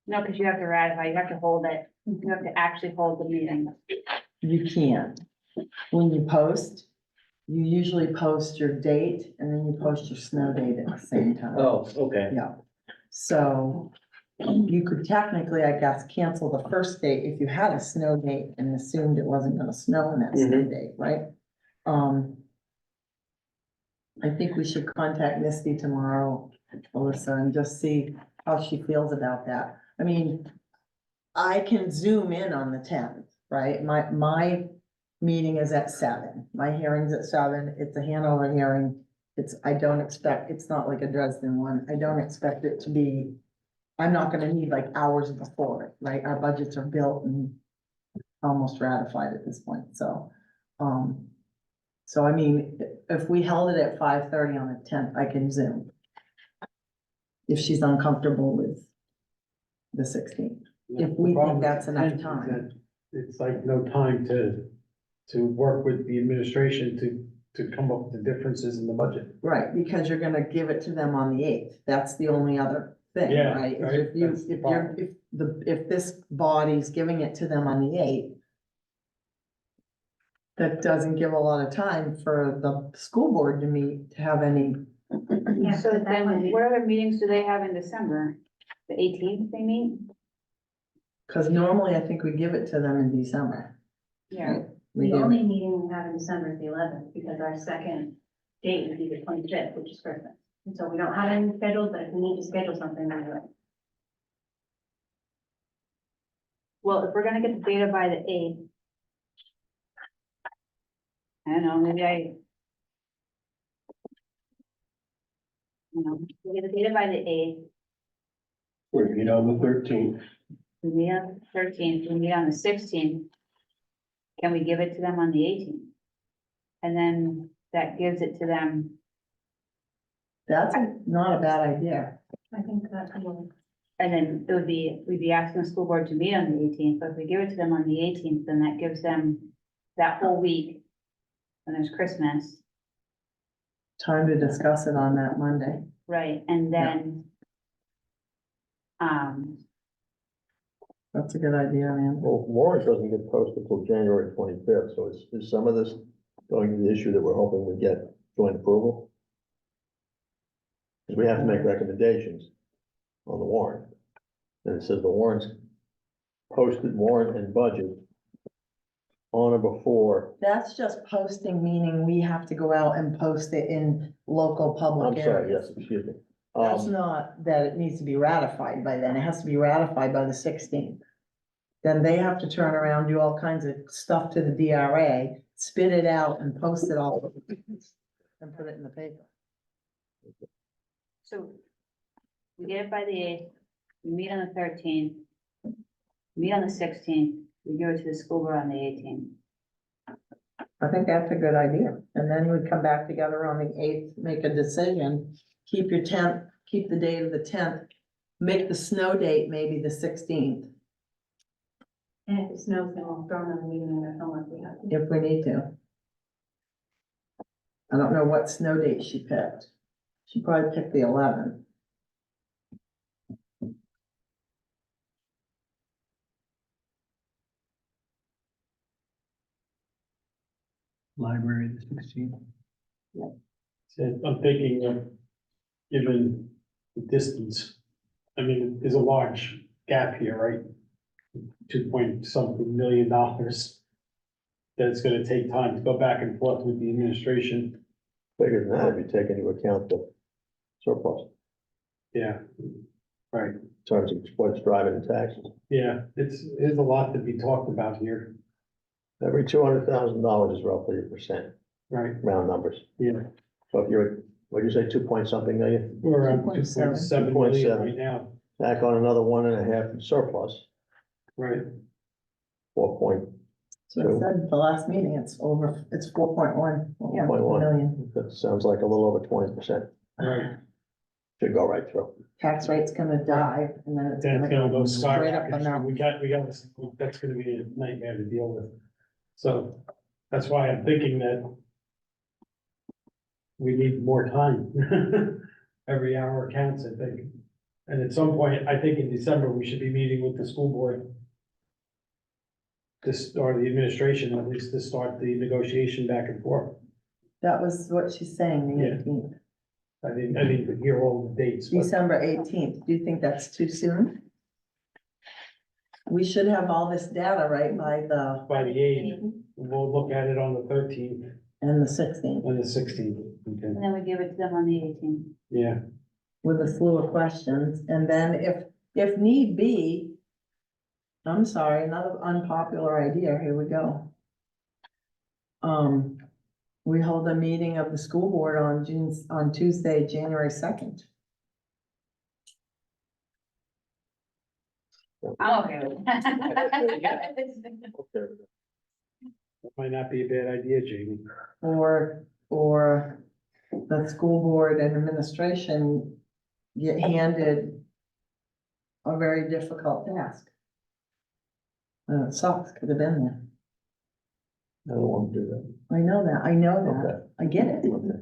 No, because you have to ratify, you have to hold it, you have to actually hold the meeting. you can't. When you post, you usually post your date and then you post your snow date at the same time. oh, okay. Yeah, so you could technically, I guess, cancel the first date if you had a snow date and assumed it wasn't gonna snow on that snow date, right? I think we should contact Misty tomorrow, Alyssa, and just see how she feels about that. I mean, I can zoom in on the 10th, right? My meeting is at 7. My hearing's at 7. It's a Hanover hearing. It's not like a Dresden one. I don't expect it to be, I'm not gonna need like hours before it, right? Our budgets are built and almost ratified at this point, so. So I mean, if we held it at 5:30 on the 10th, I can zoom. If she's uncomfortable with the 16th. If we think that's enough time. It's like no time to work with the administration to come up with the differences in the budget. Right, because you're gonna give it to them on the 8th. That's the only other thing, Yeah, right? Is right, If you, that's the if you're, if this body's giving it to them on the 8th, that doesn't give a lot of time for the school board to meet, to have any, Yeah, So but that then, one, what other meetings do they have in December? The 18th they meet? cause normally I think we give it to them in December. Yeah. We the give, only meeting we have in December is the 11th, because our second date would be the 25th, which is Christmas. And so we don't have anything scheduled, but if we need to schedule something, we will. Well, if we're gonna get the data by the 8th. I don't know, maybe we get the data by the 8th, We meet on the 13th. we meet on the 13th, we meet on the 16th. Can we give it to them on the 18th? And then that gives it to them, that's not a bad idea. I think that will. and then we'd be asking the school board to meet on the 18th, but if we give it to them on the 18th, then that gives them that whole week. When there's Christmas, Time to discuss it on that Monday. right, and then. That's a good idea, man. Well, warrant doesn't get posted until January 25th, so is some of this going to the issue that we're hoping we get joint approval? 'Cause we have to make recommendations on the warrant. And it says the warrant's posted warrant and budget on or before, That's just posting, meaning we have to go out and post it in local I'm public sorry, areas. yes, excuse me. That's not that it needs to be ratified by then. It has to be ratified by the 16th. Then they have to turn around, do all kinds of stuff to the DRA, spit it out and post it all and put it in the paper. So we get it by the 8th, we meet on the 13th, meet on the 16th, we give it to the school board on the 18th. I think that's a good idea. And then we'd come back together on the 8th, make a decision, keep your 10th, keep the date of the 10th, make the snow date maybe the 16th, And if it snows, then we'll throw another meeting in there somewhere if we have to. if we need to. I don't know what snow date she picked. She probably picked the 11th. Library, the 16th. So I'm thinking of, given the distance, I mean, there's a large gap here, right? 2 point something million. That's gonna take time to go back and forth with the administration. Bigger than that, if you take into account the surplus, Yeah, right. in terms of what's driving the taxes. Yeah, there's a lot to be talked about here, Every $200,000 is roughly 1%, right? round numbers. Yeah, So if you're, what'd you say, 2 point something million? we're around 2.7. 2.7 million 2.7. right now, Tack on another 1.5 in surplus, right? 4.1. So it said the last meeting, it's 4.1 million. That sounds like a little over 20%. Right. Should go right through. Tax rate's gonna dive and then it's That's gonna gonna go go straight up and skyrocket. down. We got, that's gonna be a nightmare to deal with. So that's why I'm thinking that we need more time. Every hour counts, I think. And at some point, I think in December, we should be meeting with the school board. This, or the administration, at least to start the negotiation back and forth. That was what she's saying, the Yeah. 18th, I need to hear all the dates. but- December 18th. Do you think that's too soon? We should have all this data, right, by the, By the 8th, we'll look at it on the 13th and the 16th, and the 16th. Okay, And then we give it to them on the 18th. yeah, with a slew of questions, and then if need be, I'm sorry, another unpopular idea, here we go. We hold a meeting of the school board on Tuesday, January 2nd. I'm okay with that. Okay. that might not be a bad idea, Jamie. Or the school board and administration get handed a very difficult task. And it sucks, could have been there. I don't want to do that. I know that, Okay. I get it. Okay.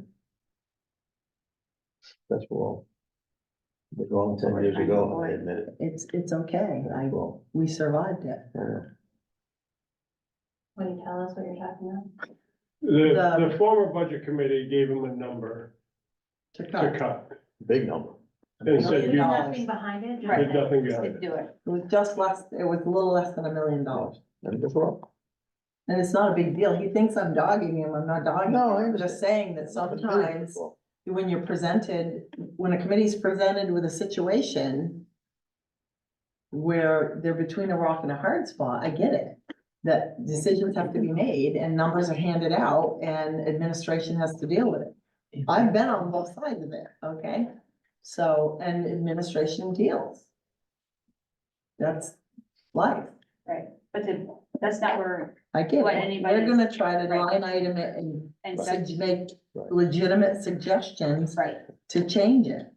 That's wrong. Was wrong 10 years ago, I admit it. It's okay, That's wrong. we survived it. Will you tell us what you're talking about? The former budget committee gave him a number To to cut, cut. Big number. And said, There's you, nothing behind it? just Right. there's nothing Just behind to it. do it. it was just less, it was a little less than $1 million. And it was wrong. And it's not a big deal, he thinks I'm dogging him, I'm not dogging him, No, I I'm just saying that sometimes when you're presented, when a committee's presented with a situation where they're between a rock and a hard spot, I get it. That decisions have to be made and numbers are handed out and administration has to deal with it. I've been on both sides of it, okay? So, and administration deals. That's life. Right, but that's not where, I get What it. anybody's- We're gonna try to right. line item it and and so, make Right. legitimate suggestions right, to change it.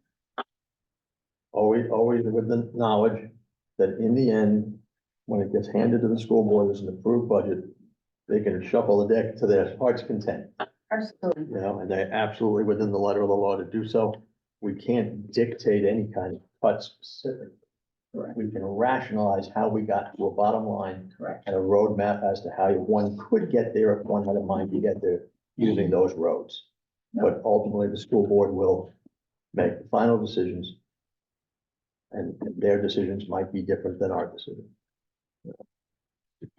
Always with the knowledge that in the end, when it gets handed to the school board as an approved budget, they can shuffle the deck to their heart's content, absolutely. you know, and they're absolutely within the letter of the law to do so. We can't dictate any kind of cut specific. Correct. We can rationalize how we got to a bottom line Correct. and a roadmap as to how one could get there if one had a mind to get there using those roads. But ultimately, the school board will make the final decisions. And their decisions might be different than our decision.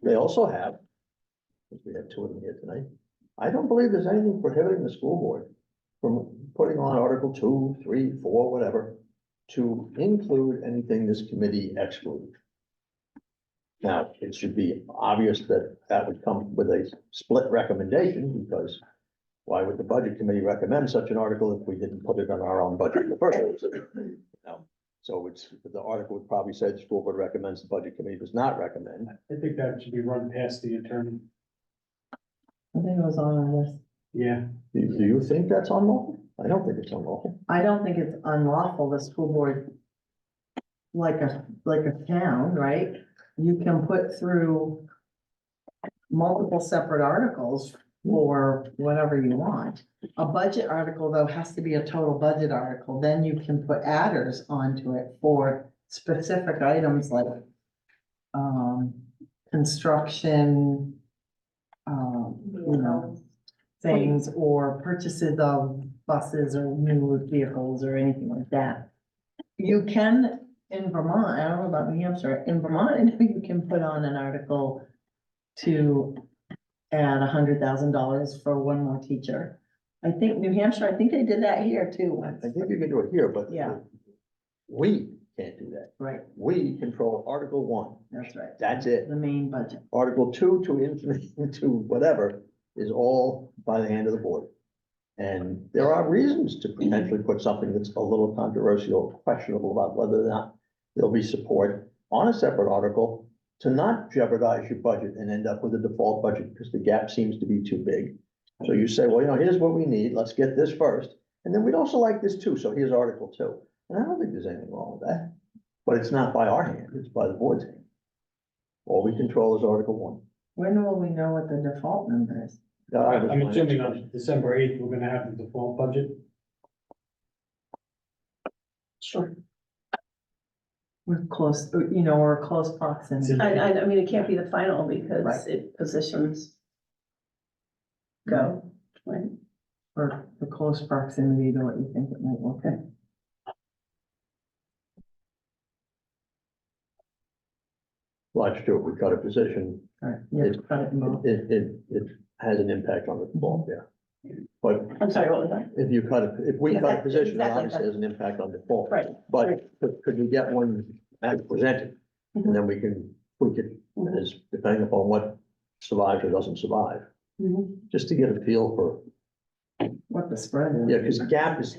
They also have, since we have two of them here tonight, I don't believe there's anything prohibiting the school board from putting on Article 2, 3, 4, whatever, to include anything this committee excluded. Now, it should be obvious that that would come with a split recommendation, because why would the budget committee recommend such an article if we didn't put it on our own budget in the first place? You know, so the article would probably say the school board recommends, the budget committee does not recommend. I think that should be run past the attorney. I think it was on our list. Yeah, Do you think that's unlawful? I don't think it's unlawful. I don't think it's unlawful, the school board, like a town, right? You can put through multiple separate articles for whatever you want. A budget article, though, has to be a total budget article, then you can put adders onto it for specific items like construction, you know, things, or purchases of buses or new vehicles or anything like that. You can in Vermont, I don't know about New Hampshire, in Vermont, I know you can put on an article to add $100,000 for one more teacher. I think New Hampshire, I think they did that here too. I think you can do it here, but. Yeah. We can't do that. Right, We control Article 1. that's right, That's it. the main budget. Article 2 to infinite, to whatever, is all by the hand of the board. And there are reasons to potentially put something that's a little controversial, questionable about whether or not there'll be support on a separate article to not jeopardize your budget and end up with a default budget because the gap seems to be too big. So you say, well, here's what we need. Let's get this first. And then we'd also like this too. So here's Article 2. And I don't think there's anything wrong with that. But it's not by our hand, it's by the board's hand. All we control is Article 1. When will we know what the default number is? I'm assuming on December 8th, we're gonna have the default budget. Sure. We're close, we're close proximity. I mean, it can't be the final because Right. it positions go, right? Or the close proximity to what you think it might look like. Well, that's true. We cut a position, All right, you have to cut it in both. it has an impact on the default, yeah. But I'm sorry, what was that? if we cut a Exactly, position, it exactly. obviously has an impact on default. Right. But could we get one as presented? And then we can tweak it Mhm. as depending upon what survives or doesn't survive, Mhm. just to get a feel for, What the spread is. yeah, because gap is,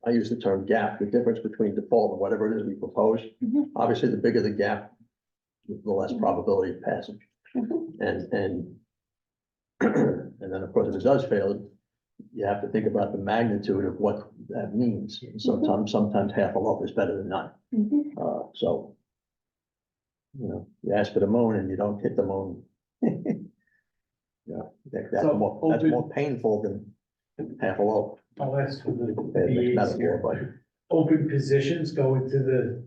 I use the term gap, the difference between default and whatever it is we propose. Mhm. Obviously, the bigger the gap, the less probability of passage. Mhm. And and then, of course, if it does fail, you have to think about the magnitude of what that means. Sometimes half a loaf is better than none. Mhm. So, you ask for the moon and you don't hit the moon. Yeah, that's So, that's more painful than half a loaf. I'll ask for the Bad VAs metaphor, here. but Open positions go into the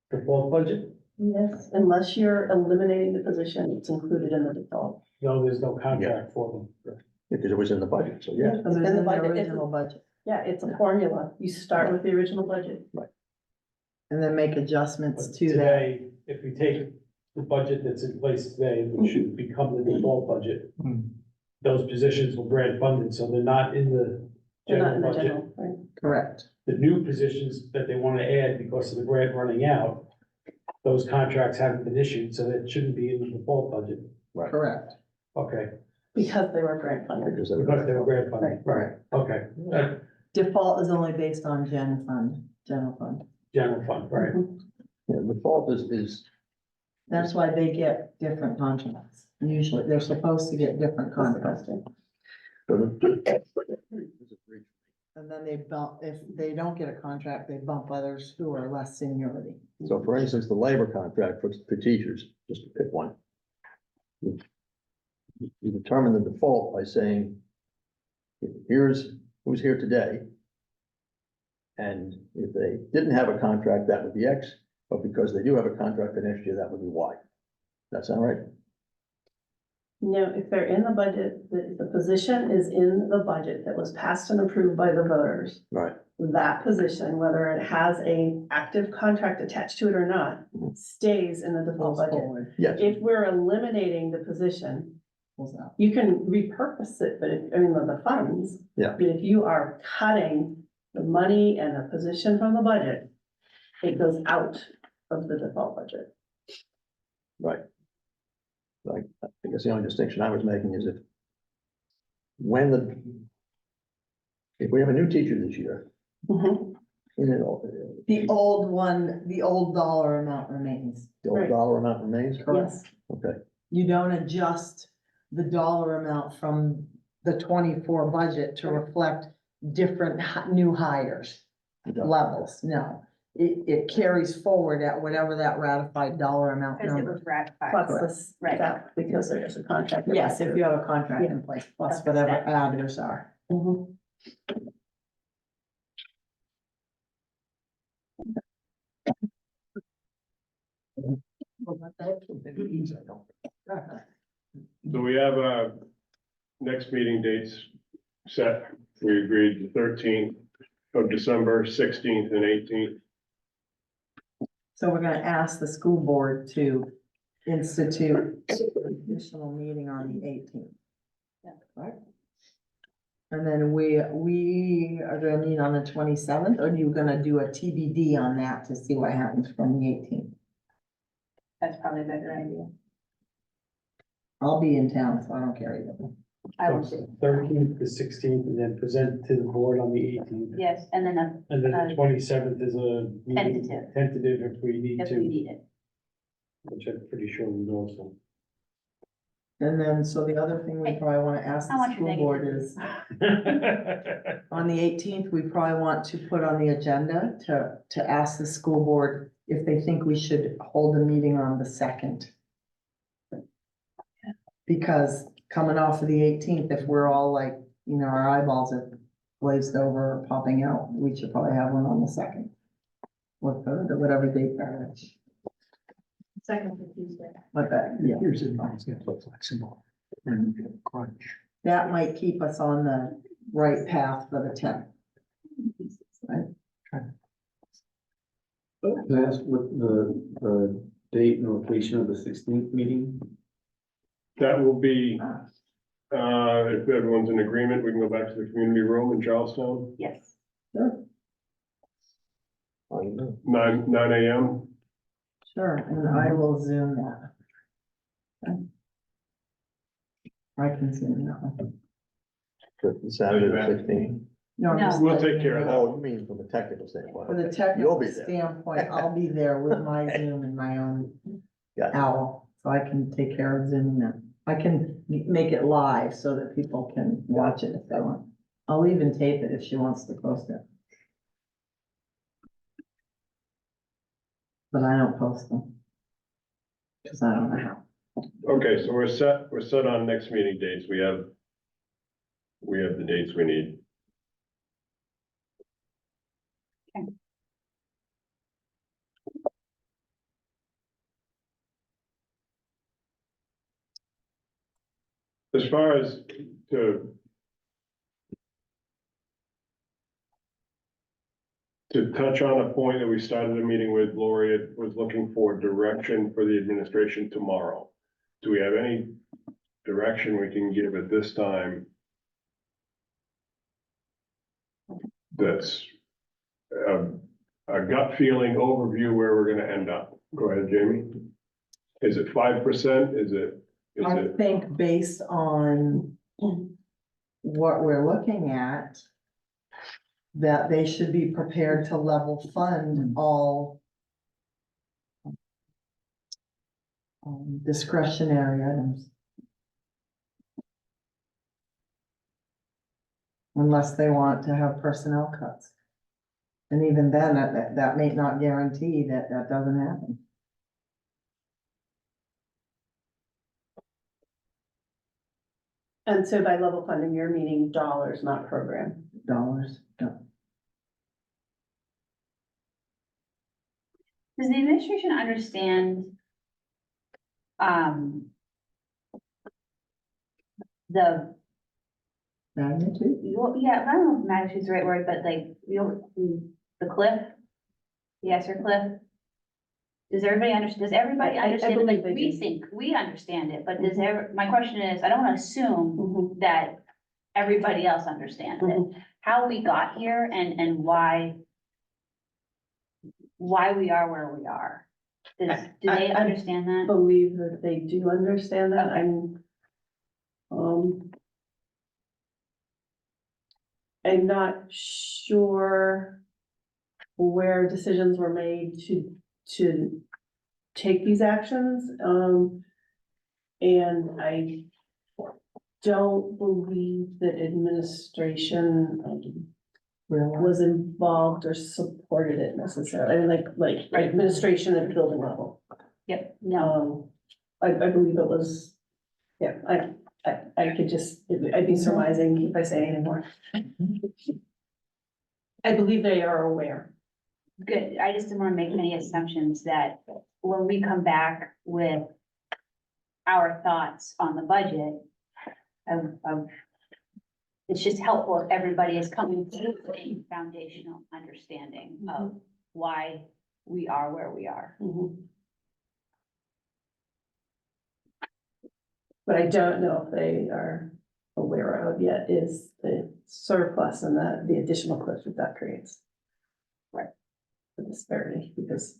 default budget? Yes, unless you're eliminating the position, it's included in the default. No, there's no contract for them. because it was in the budget, so yeah. It's It's in the budget. It's- original budget, Yeah, it's a formula. You start with the original budget. and then make adjustments But to that. today, if we take the budget that's in place today, which should become the default budget, those positions will grant funded, so they're not in the They're not in general the budget. general, right? Correct. The new positions that they want to add because of the grant running out, those contracts haven't been issued, so that shouldn't be in the default budget. Correct. Okay, Because they were grant funded. Because they because they were- were grant funded, right, okay, Default is only based on general fund. general fund, right. Yeah, the fault is, That's why they get different contracts. Usually, they're supposed to get different contracts. And then they bump, if they don't get a contract, they bump others who are less seniority. so for instance, the labor contract for teachers, just to pick one. You determine the default by saying, here's who's here today. And if they didn't have a contract, that would be X, but because they do have a contract for next year, that would be Y. That sound right? No, if they're in the budget, the position is in the budget that was passed and approved by the voters. Right. That position, whether it has a active contract attached to it or not, stays in the default Goes budget. forward, Yes, If we're eliminating the position, pulls out. you can repurpose it, but the funds. Yeah. But if you are cutting the money and the position from the budget, it goes out of the default budget. right. Like, I guess the only distinction I was making is if we have a new teacher this year, Mhm. you know, The old one, the old dollar amount remains. the old Right. dollar amount remains? Yes, Okay, You don't adjust the dollar amount from the 24 budget to reflect different new hires levels, no. It carries forward at whatever that ratified dollar amount Because it number. was ratified. plus this, Right. that, because there's a contract. Yes, if you have a contract in place, plus That's whatever that. adders are. Mhm. So we have, next meeting dates set. We agreed the 13th of December, 16th and 18th. So we're gonna ask the school board to institute an additional meeting on the eighteenth. Yeah. Right? And then we are gonna meet on the 27th, or are you gonna do a TBD on that to see what happens from the eighteenth? That's probably a better idea. I'll be in town, so I don't care either. I will, 13th, the 16th, and then present to the board on the 18th. yes, and then And then the 27th is a meeting, Tentative. tentative if we need if we to, need it. which I'm pretty sure we will, so. And then, so the other thing we probably wanna ask How the much school are they board gonna is, on the eighteenth, we probably want to put on the agenda to ask the school board if they think we should hold a meeting on the 2nd. Because coming off of the 18th, if we're all like, our eyeballs are glazed over or popping out, we should probably have one on the 2nd. Or 3rd, or whatever date that is. Second for Tuesday. Like that, yeah. Here's advice, get flexible. And crunch. That might keep us on the right path for the 10th. Can I ask what the date and location of the 16th meeting? That will be, if everyone's in agreement, we can go back to the community room in Charlestown, Yes. Sure. 9 AM. Sure, and I will zoom that. Okay. I can zoom that one. Saturday the 16th. No, I'm No. just We'll letting take you care of know. that. Oh, you mean from a technical standpoint? For the okay. technical You'll be there. standpoint, I'll be there with my Zoom and my own Gotcha. owl, so I can take care of Zooming that. I can make it live so that people can watch it if they want. I'll even tape it if she wants to post it. But I don't post them. Cause I don't know how. Okay, so we're set on next meeting dates. We have the dates we need. As far as to touch on a point that we started a meeting with, Lori was looking for direction for the administration tomorrow. Do we have any direction we can give at this time? That's a gut feeling overview where we're gonna end up. Go ahead, Jamie. Is it 5%? Is it? I think based on what we're looking at, that they should be prepared to level fund all discretionary items. Unless they want to have personnel cuts. And even then, that may not guarantee that that doesn't happen. And so by level funding, you're meaning dollars, not program. Dollars, yeah. Does the administration understand the, Magnitude? yeah, I don't know if magnitude is the right word, but like, the cliff? The ESSER cliff? Does everybody understand I understand it? believe Like, they we do. think we understand it, but my question is, I don't wanna assume that everybody else understands it. How we got here and why we are where we are. Do they I understand that? believe that they do understand that. I'm not sure where decisions were made to take these actions. And I don't believe that administration was involved or supported it necessarily. I mean, like administration at building level. Yep, no, I believe it was, yeah, I could just, I'd be surmising if I say anything more. I believe they are aware. good. I just didn't wanna make any assumptions that when we come back with our thoughts on the budget, it's just helpful if everybody is coming to a foundational understanding of why we are where we are. What I don't know if they are aware of yet is the surplus and the additional cliff that creates. Right. The disparity, because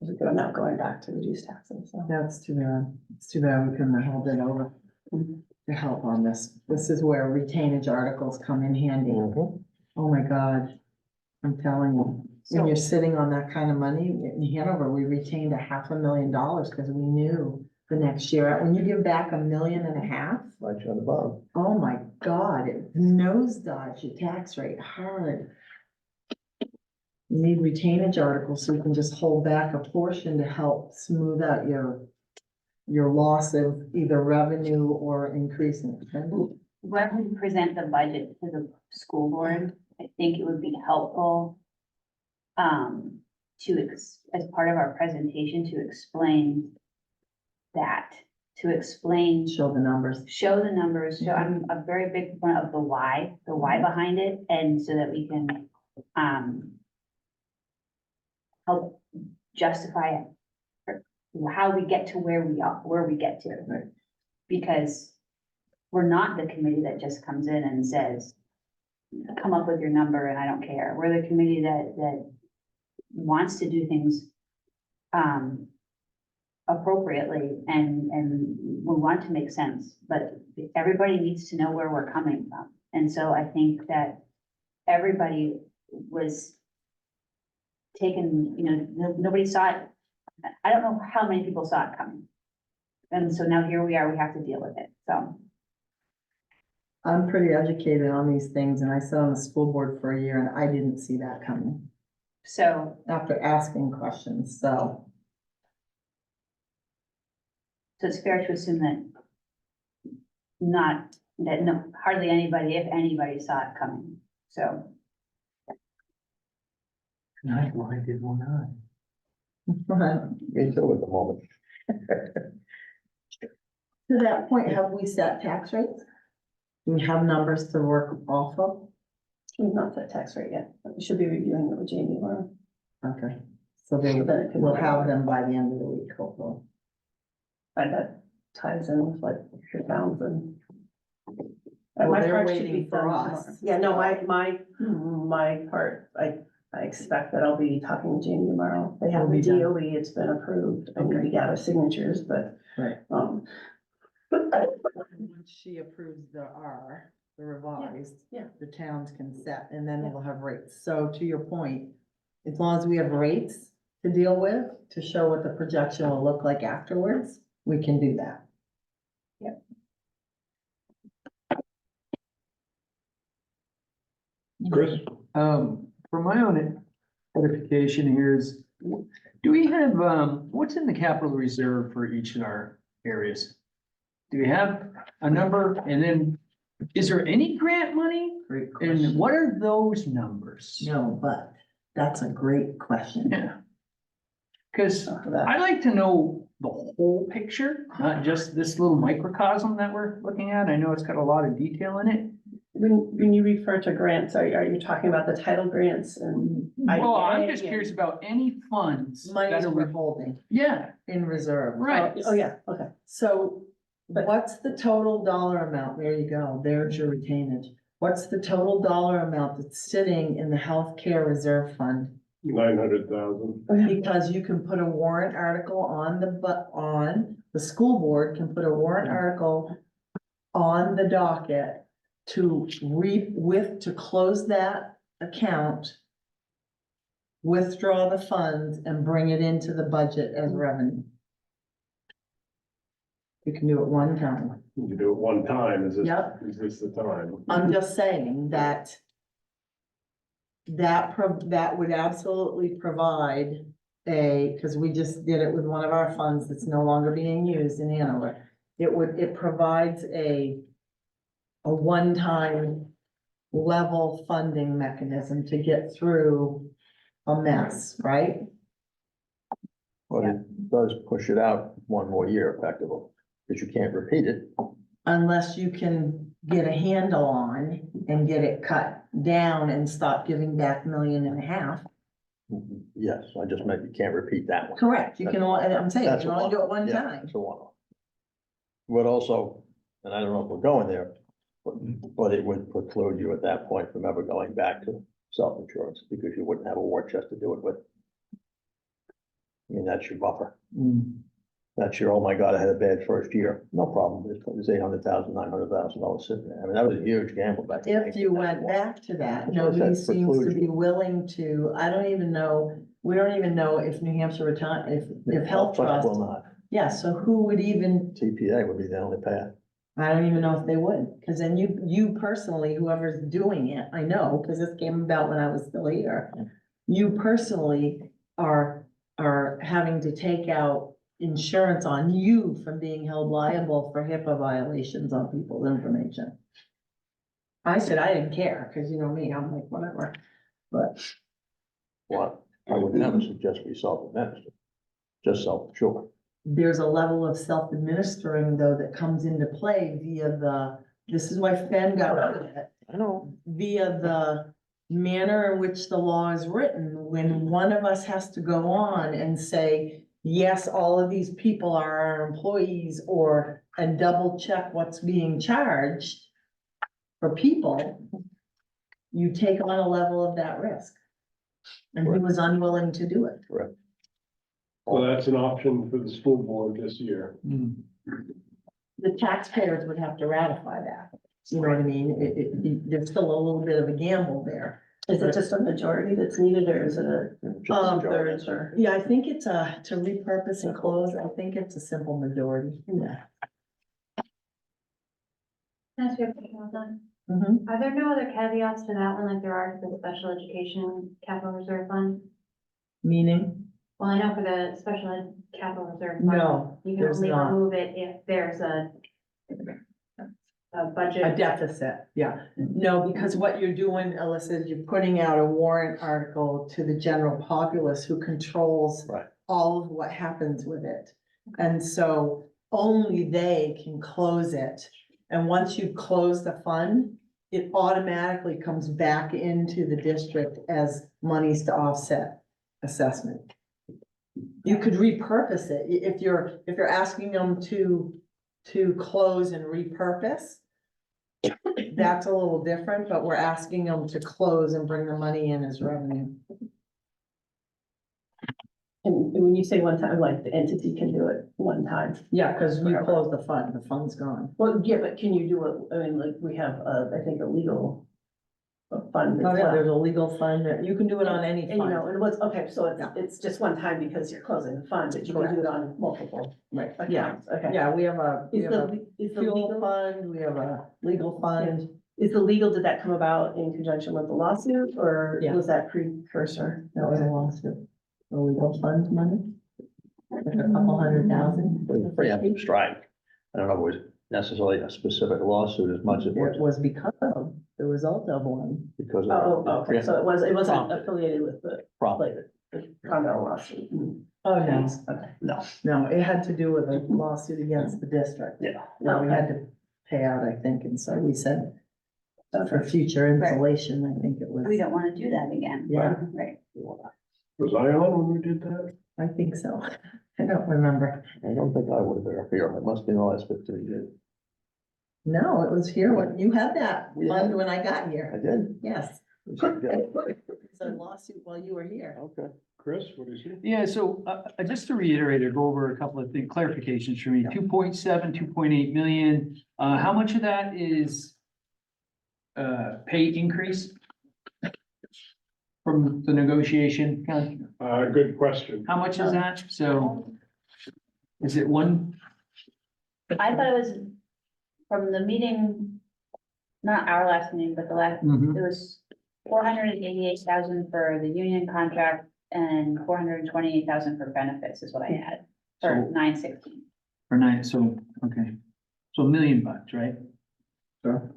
there's a good amount going back to reduce taxes, so. That's too bad. It's too bad we couldn't have held it over to help on this. This is where retainage articles come in handy. Oh my God. I'm telling you, when you're sitting on that kind of money in Hanover, we retained $500,000 because we knew the next year, when you give back $1.5 million, Like on the bottom. oh my God, it nosedives your tax rate hard. You need retainage articles so you can just hold back a portion to help smooth out your loss of either revenue or increase in expenses. When we present the budget to the school board, I think it would be helpful as part of our presentation, to explain that, Show the numbers. show the numbers, I'm a very big proponent of the why behind it, and so that we can, help justify it, or how we get to where we are, where we get to. Right. Because we're not the committee that just comes in and says, come up with your number and I don't care. We're the committee that wants to do things appropriately, and we want to make sense, but everybody needs to know where we're coming from. And so I think that everybody was taken, nobody saw it. I don't know how many people saw it coming. And so now here we are, we have to deal with it, so. I'm pretty educated on these things, and I sat on the school board for a year and I didn't see that coming So after asking questions, so. it's fair to assume that hardly anybody, if anybody, saw it coming, so. Not blinded one eye. To Me too at the moment. that point, have we set tax rates? Do we have numbers to work off of? We've not set tax rate yet, but we should be reviewing it with Jamie tomorrow. Okay, so they, Then it can- we'll have them by the end of the week, hopefully. But that ties in with what your bounds and. Well, My they're part should waiting be for done us. tomorrow. Yeah, no, my part, I expect that I'll be talking to Jamie tomorrow. They have Will the be done. DOE, it's been approved. I need to Okay. gather signatures, but, Right. Once she approves the revised. Yeah. The towns can set, and then we'll have rates. So to your point, as long as we have rates to deal with, to show what the projection will look like afterwards, we can do that. Chris? For my own edification here is, do we have, what's in the capital reserve for each of our areas? Do we have a number, and then, is there any grant money? Great And question. what are those numbers? No, but that's a great question. Yeah. Cause for that. I like to know the whole picture, not just this little microcosm that we're looking at. I know it's got a lot of detail in it. When you refer to grants, are you talking about the title grants and? Well, I'm IDA just and- curious about any funds Monies that we're are, holding yeah, in reserve. right. Oh, yeah, okay. So what's the total dollar amount? There you go. There's your retainage. What's the total dollar amount that's sitting in the healthcare reserve fund? 900,000. Because you can put a warrant article on the school board can put a warrant article on the docket to to close that account, withdraw the funds and bring it into the budget as revenue. You can do it one time. You do it one time, is Yep. this the time? I'm just saying that that would absolutely provide because we just did it with one of our funds that's no longer being used in Hanover. It provides a one-time level funding mechanism to get through a mess, right? But it does push it out one more year effectively, because you can't repeat it. Unless you can get a handle on and get it cut down and stop giving back $1.5 million. Yes, I just meant you can't repeat that one. Correct, you can, I'm saying, you That's can a only do it one Yeah, time. it's a one-off. But also, and I don't know if we're going there, but it would preclude you at that point from ever going back to self-insurance, because you wouldn't have a war chest to do it with. I mean, that's your buffer. That's your, oh my God, I had a bad first year. No problem. There's $800,000, $900,000 sitting there. I mean, that was a huge gamble back. in If you went 1991. back to that, That's what I nobody said, seems to preclude be you. willing to, I don't even know, we don't even know if New Hampshire retire, if Health Trust Trust, will not. yeah, so who would even, TPA would be the only path. I don't even know if they would, because then you personally, whoever's doing it, I know, because this came about when I was still here. You personally are having to take out insurance on you from being held liable for HIPAA violations on people's information. I said I didn't care, because you know me, I'm like, whatever, but What? I would never suggest we self-administer, just self-insure. there's a level of self-administering though that comes into play via this is why FEN got rid of it. I know. Via the manner in which the law is written, when one of us has to go on and say, yes, all of these people are our employees, and double check what's being charged for people, you take on a level of that risk. And he was unwilling to do it. Correct. So that's an option for the school board this year. The taxpayers would have to ratify that. You know what I mean? There's still a little bit of a gamble there. Is it just a majority that's needed, or is it a Just a majority. two-thirds, or? Yeah, I think it's to repurpose and close, I think it's a simple majority. Yeah. That's your question, well done. Mhm. Are there no other caveats to that one, like there are for the special education capital reserve fund? Meaning, Well, I know for the special ed capital reserve fund. no, You can there's only not. remove it if there's a A budget. deficit, yeah. No, because what you're doing, Alyssa, is you're putting out a warrant article to the general populace who controls Right. all of what happens with it. And so only they can close it. And once you close the fund, it automatically comes back into the district as monies to offset assessment. You could repurpose it. If you're asking them to close and repurpose, that's a little different, but we're asking them to close and bring the money in as revenue. And when you say one time, like the entity can do it one time? Yeah, because you close the fund's gone. Well, yeah, but can you do it, I mean, like, we have, I think, a legal fund. Oh, as yeah, well. there's a legal fund that you can do it on any And you know, fund. and what's, okay, so Yeah. it's just one time because you're closing the fund, but you can do it on multiple Right, yeah, accounts, okay. yeah, we have a Is the fuel legal, fund, we have a legal fund. is the legal, did that come about in conjunction with the lawsuit, or Yeah. was that precursor? That was a lawsuit. A legal fund money. Like a couple $100,000. It was a preemptive strike. I don't know if it was necessarily a specific lawsuit as much as it It was was because of the result of one. because of. Oh, okay, so it wasn't Prompted. affiliated with the, Problem. like, the condo lawsuit? Oh, no, Okay. no, it had to do with a lawsuit against the district. Yeah. Where we had to pay out, I think, and so we said for future insulation, I think it was. We don't want to do that again. Yeah. Right. Was I on when we did that? I think so. I don't remember. I don't think I would have been up here. It must be in the last 15 years. No, it was here when you had that We fund had- when I got I here. did. Yes, Okay. it's a lawsuit while you were here. Chris, what do you see? Yeah, so, just to reiterate or go over a couple of things, clarifications for me, 2.7, 2.8 million, how much of that is pay increase from the negotiation? Good question. How much is that? So is it one? I thought it was from the meeting, not our last meeting, but the last, Mhm. it was 488,000 for the union contract and 428,000 for benefits is what I had, for So- 916. For nine, so, okay, so $1 million, right? Sure.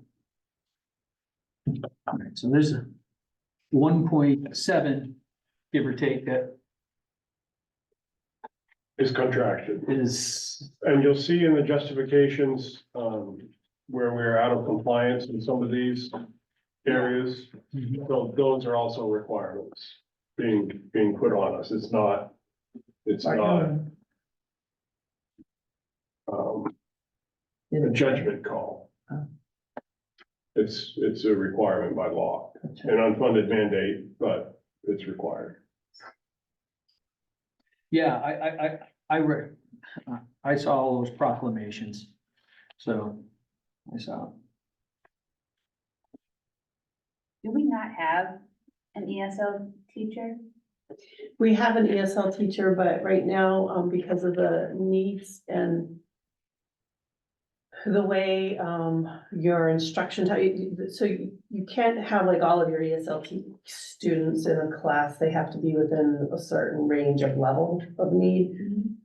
All right, so there's 1.7, give or take, that Is contracted. is, And you'll see in the justifications, where we're out of compliance in some of these areas, so those are also requirements. being put on us. It's not, a judgment call. Oh. It's a requirement by law, an unfunded mandate, but it's required. Yeah, I read, I saw all those proclamations. So I saw. Do we not have an ESL teacher? We have an ESL teacher, but right now, because of the needs and the way, your instruction, so you can't have like all of your ESL students in a class. They have to be within a certain range of level of need.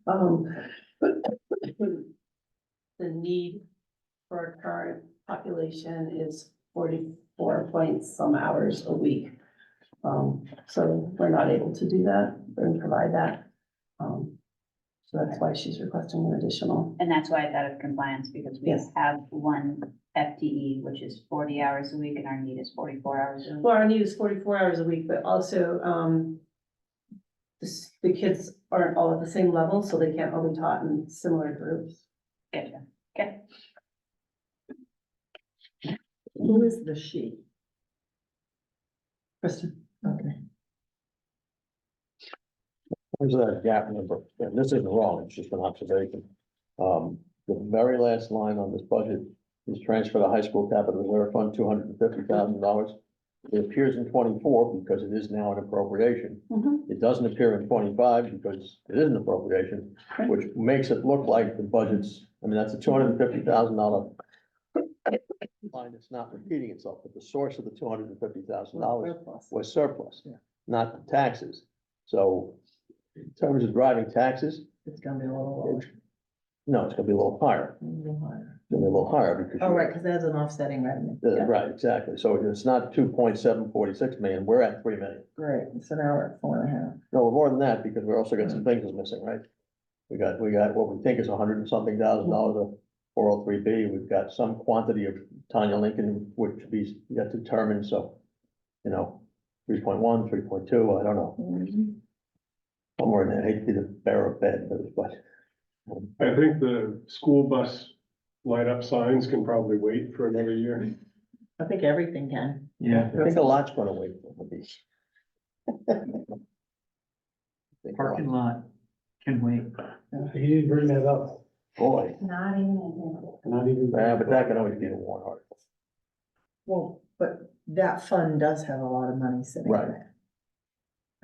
But the need for our current population is 44 point some hours a week. So we're not able to do that and provide that. So that's why she's requesting an additional. And that's why it's out of compliance, because we Yes. have one FTE, which is 40 hours a week, and our need is 44 hours a week. Well, our need is 44 hours a week, but also, the kids aren't all at the same level, so they can't all be taught in similar groups. Gotcha. Okay. Who is the she? Kristen? Okay. There's that gap number, and this isn't wrong, it's just an observation. The very last line on this budget is transfer to high school capital reserve fund, $250,000. It appears in 24 because it is now an appropriation. It doesn't appear in 25 because it is an appropriation, which makes it look like the budget's, I mean, that's a $250,000 line that's not repeating itself, but the source of the $250,000 was surplus, not taxes. So in terms of driving taxes, It's gonna be a little lower. no, it's gonna be a little higher. A little higher. It's gonna be a little higher because. Oh, right, because that's an offsetting revenue. Right, exactly. So it's not 2.746 million, we're at 3 million. Great, so now we're at 4.5. No, we're more than that because we also got some things that's missing, right? We got what we think is $100 and something thousand of 403B. We've got some quantity of Tanya Lincoln, which we got to determine, so, 3.1, 3.2, I don't know. Somewhere in there, I hate to be the bearer of bad news, but. I think the school bus light up signs can probably wait for another year. I think everything can. Yeah. I think a lot's gonna wait for these. Parking lot can wait. He didn't bring that up, Boy, Not even in not even. yeah, but that can always be the warrant article. Well, but that fund does have a lot of money sitting Right. there.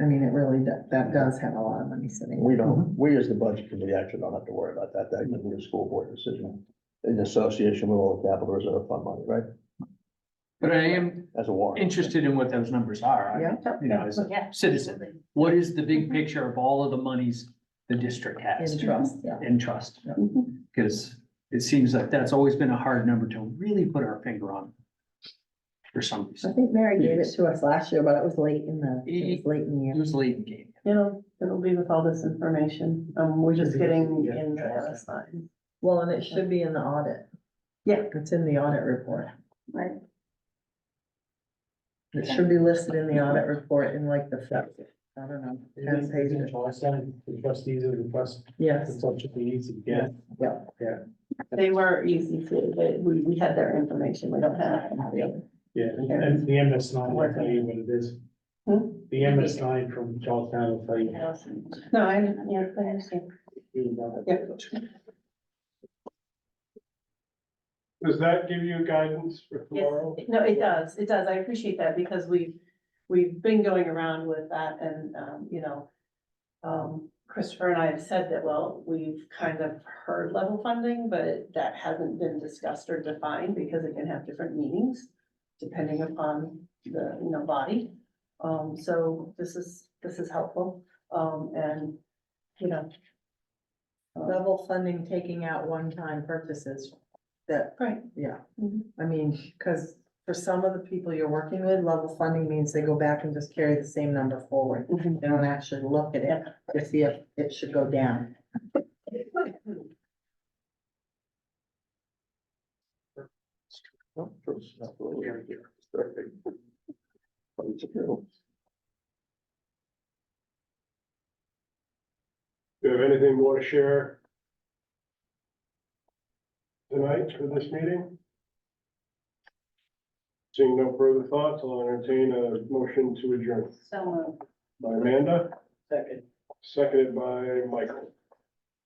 I mean, it really, that does have a lot of money sitting. We there. don't, we as the budget committee actually don't have to worry about that. That can be a school board decision in association with all the capital reserve fund money, right? But I am As a warrant. interested in what those numbers are. As a Yeah. citizen, what is the big picture of all of the monies the district has? In trust, yeah. In trust, Yeah. because it seems like that's always been a hard number to really put our finger on. For some I reason, think Mary gave it to us last year, but it was late in the it year. was late in the game. It'll be with all this information. We're just getting in the unassigned. Well, and it should be in the audit. Yeah. It's in the audit report. Right. It should be listed in the audit report in like the fifth, I don't know, 10 pages. Last time, the trustees of the trust, Yes, it's such a easy to get. yeah. They were easy to, we had their information. We don't have the other. Yeah, and the MS9 will tell you what it is. The MS9 from Charlestown will tell you. No, I understand. Yeah. Does that give you guidance for Yes, tomorrow? no, it does, I appreciate that because we've been going around with that and, Christopher and I have said that, well, we've kind of heard level funding, but that hasn't been discussed or defined because it can have different meanings depending upon the, body. So this is helpful, and, Level funding taking out one-time purchases that, right. yeah. Mhm. I mean, because for some of the people you're working with, level funding means they go back and just carry the same number forward. Mhm. They don't actually look at it to see if it should go down. No, true. Absolutely. Perfect. But it's true. have anything more to share tonight for this meeting? Seeing no further thoughts, I'll entertain a motion to adjourn. So moved. By Amanda, Second. seconded by Michael.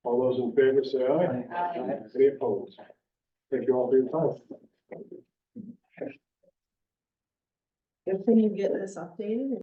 All those in favor say aye. Aye. Any opposed? Thank you all for your time. Can you get this updated?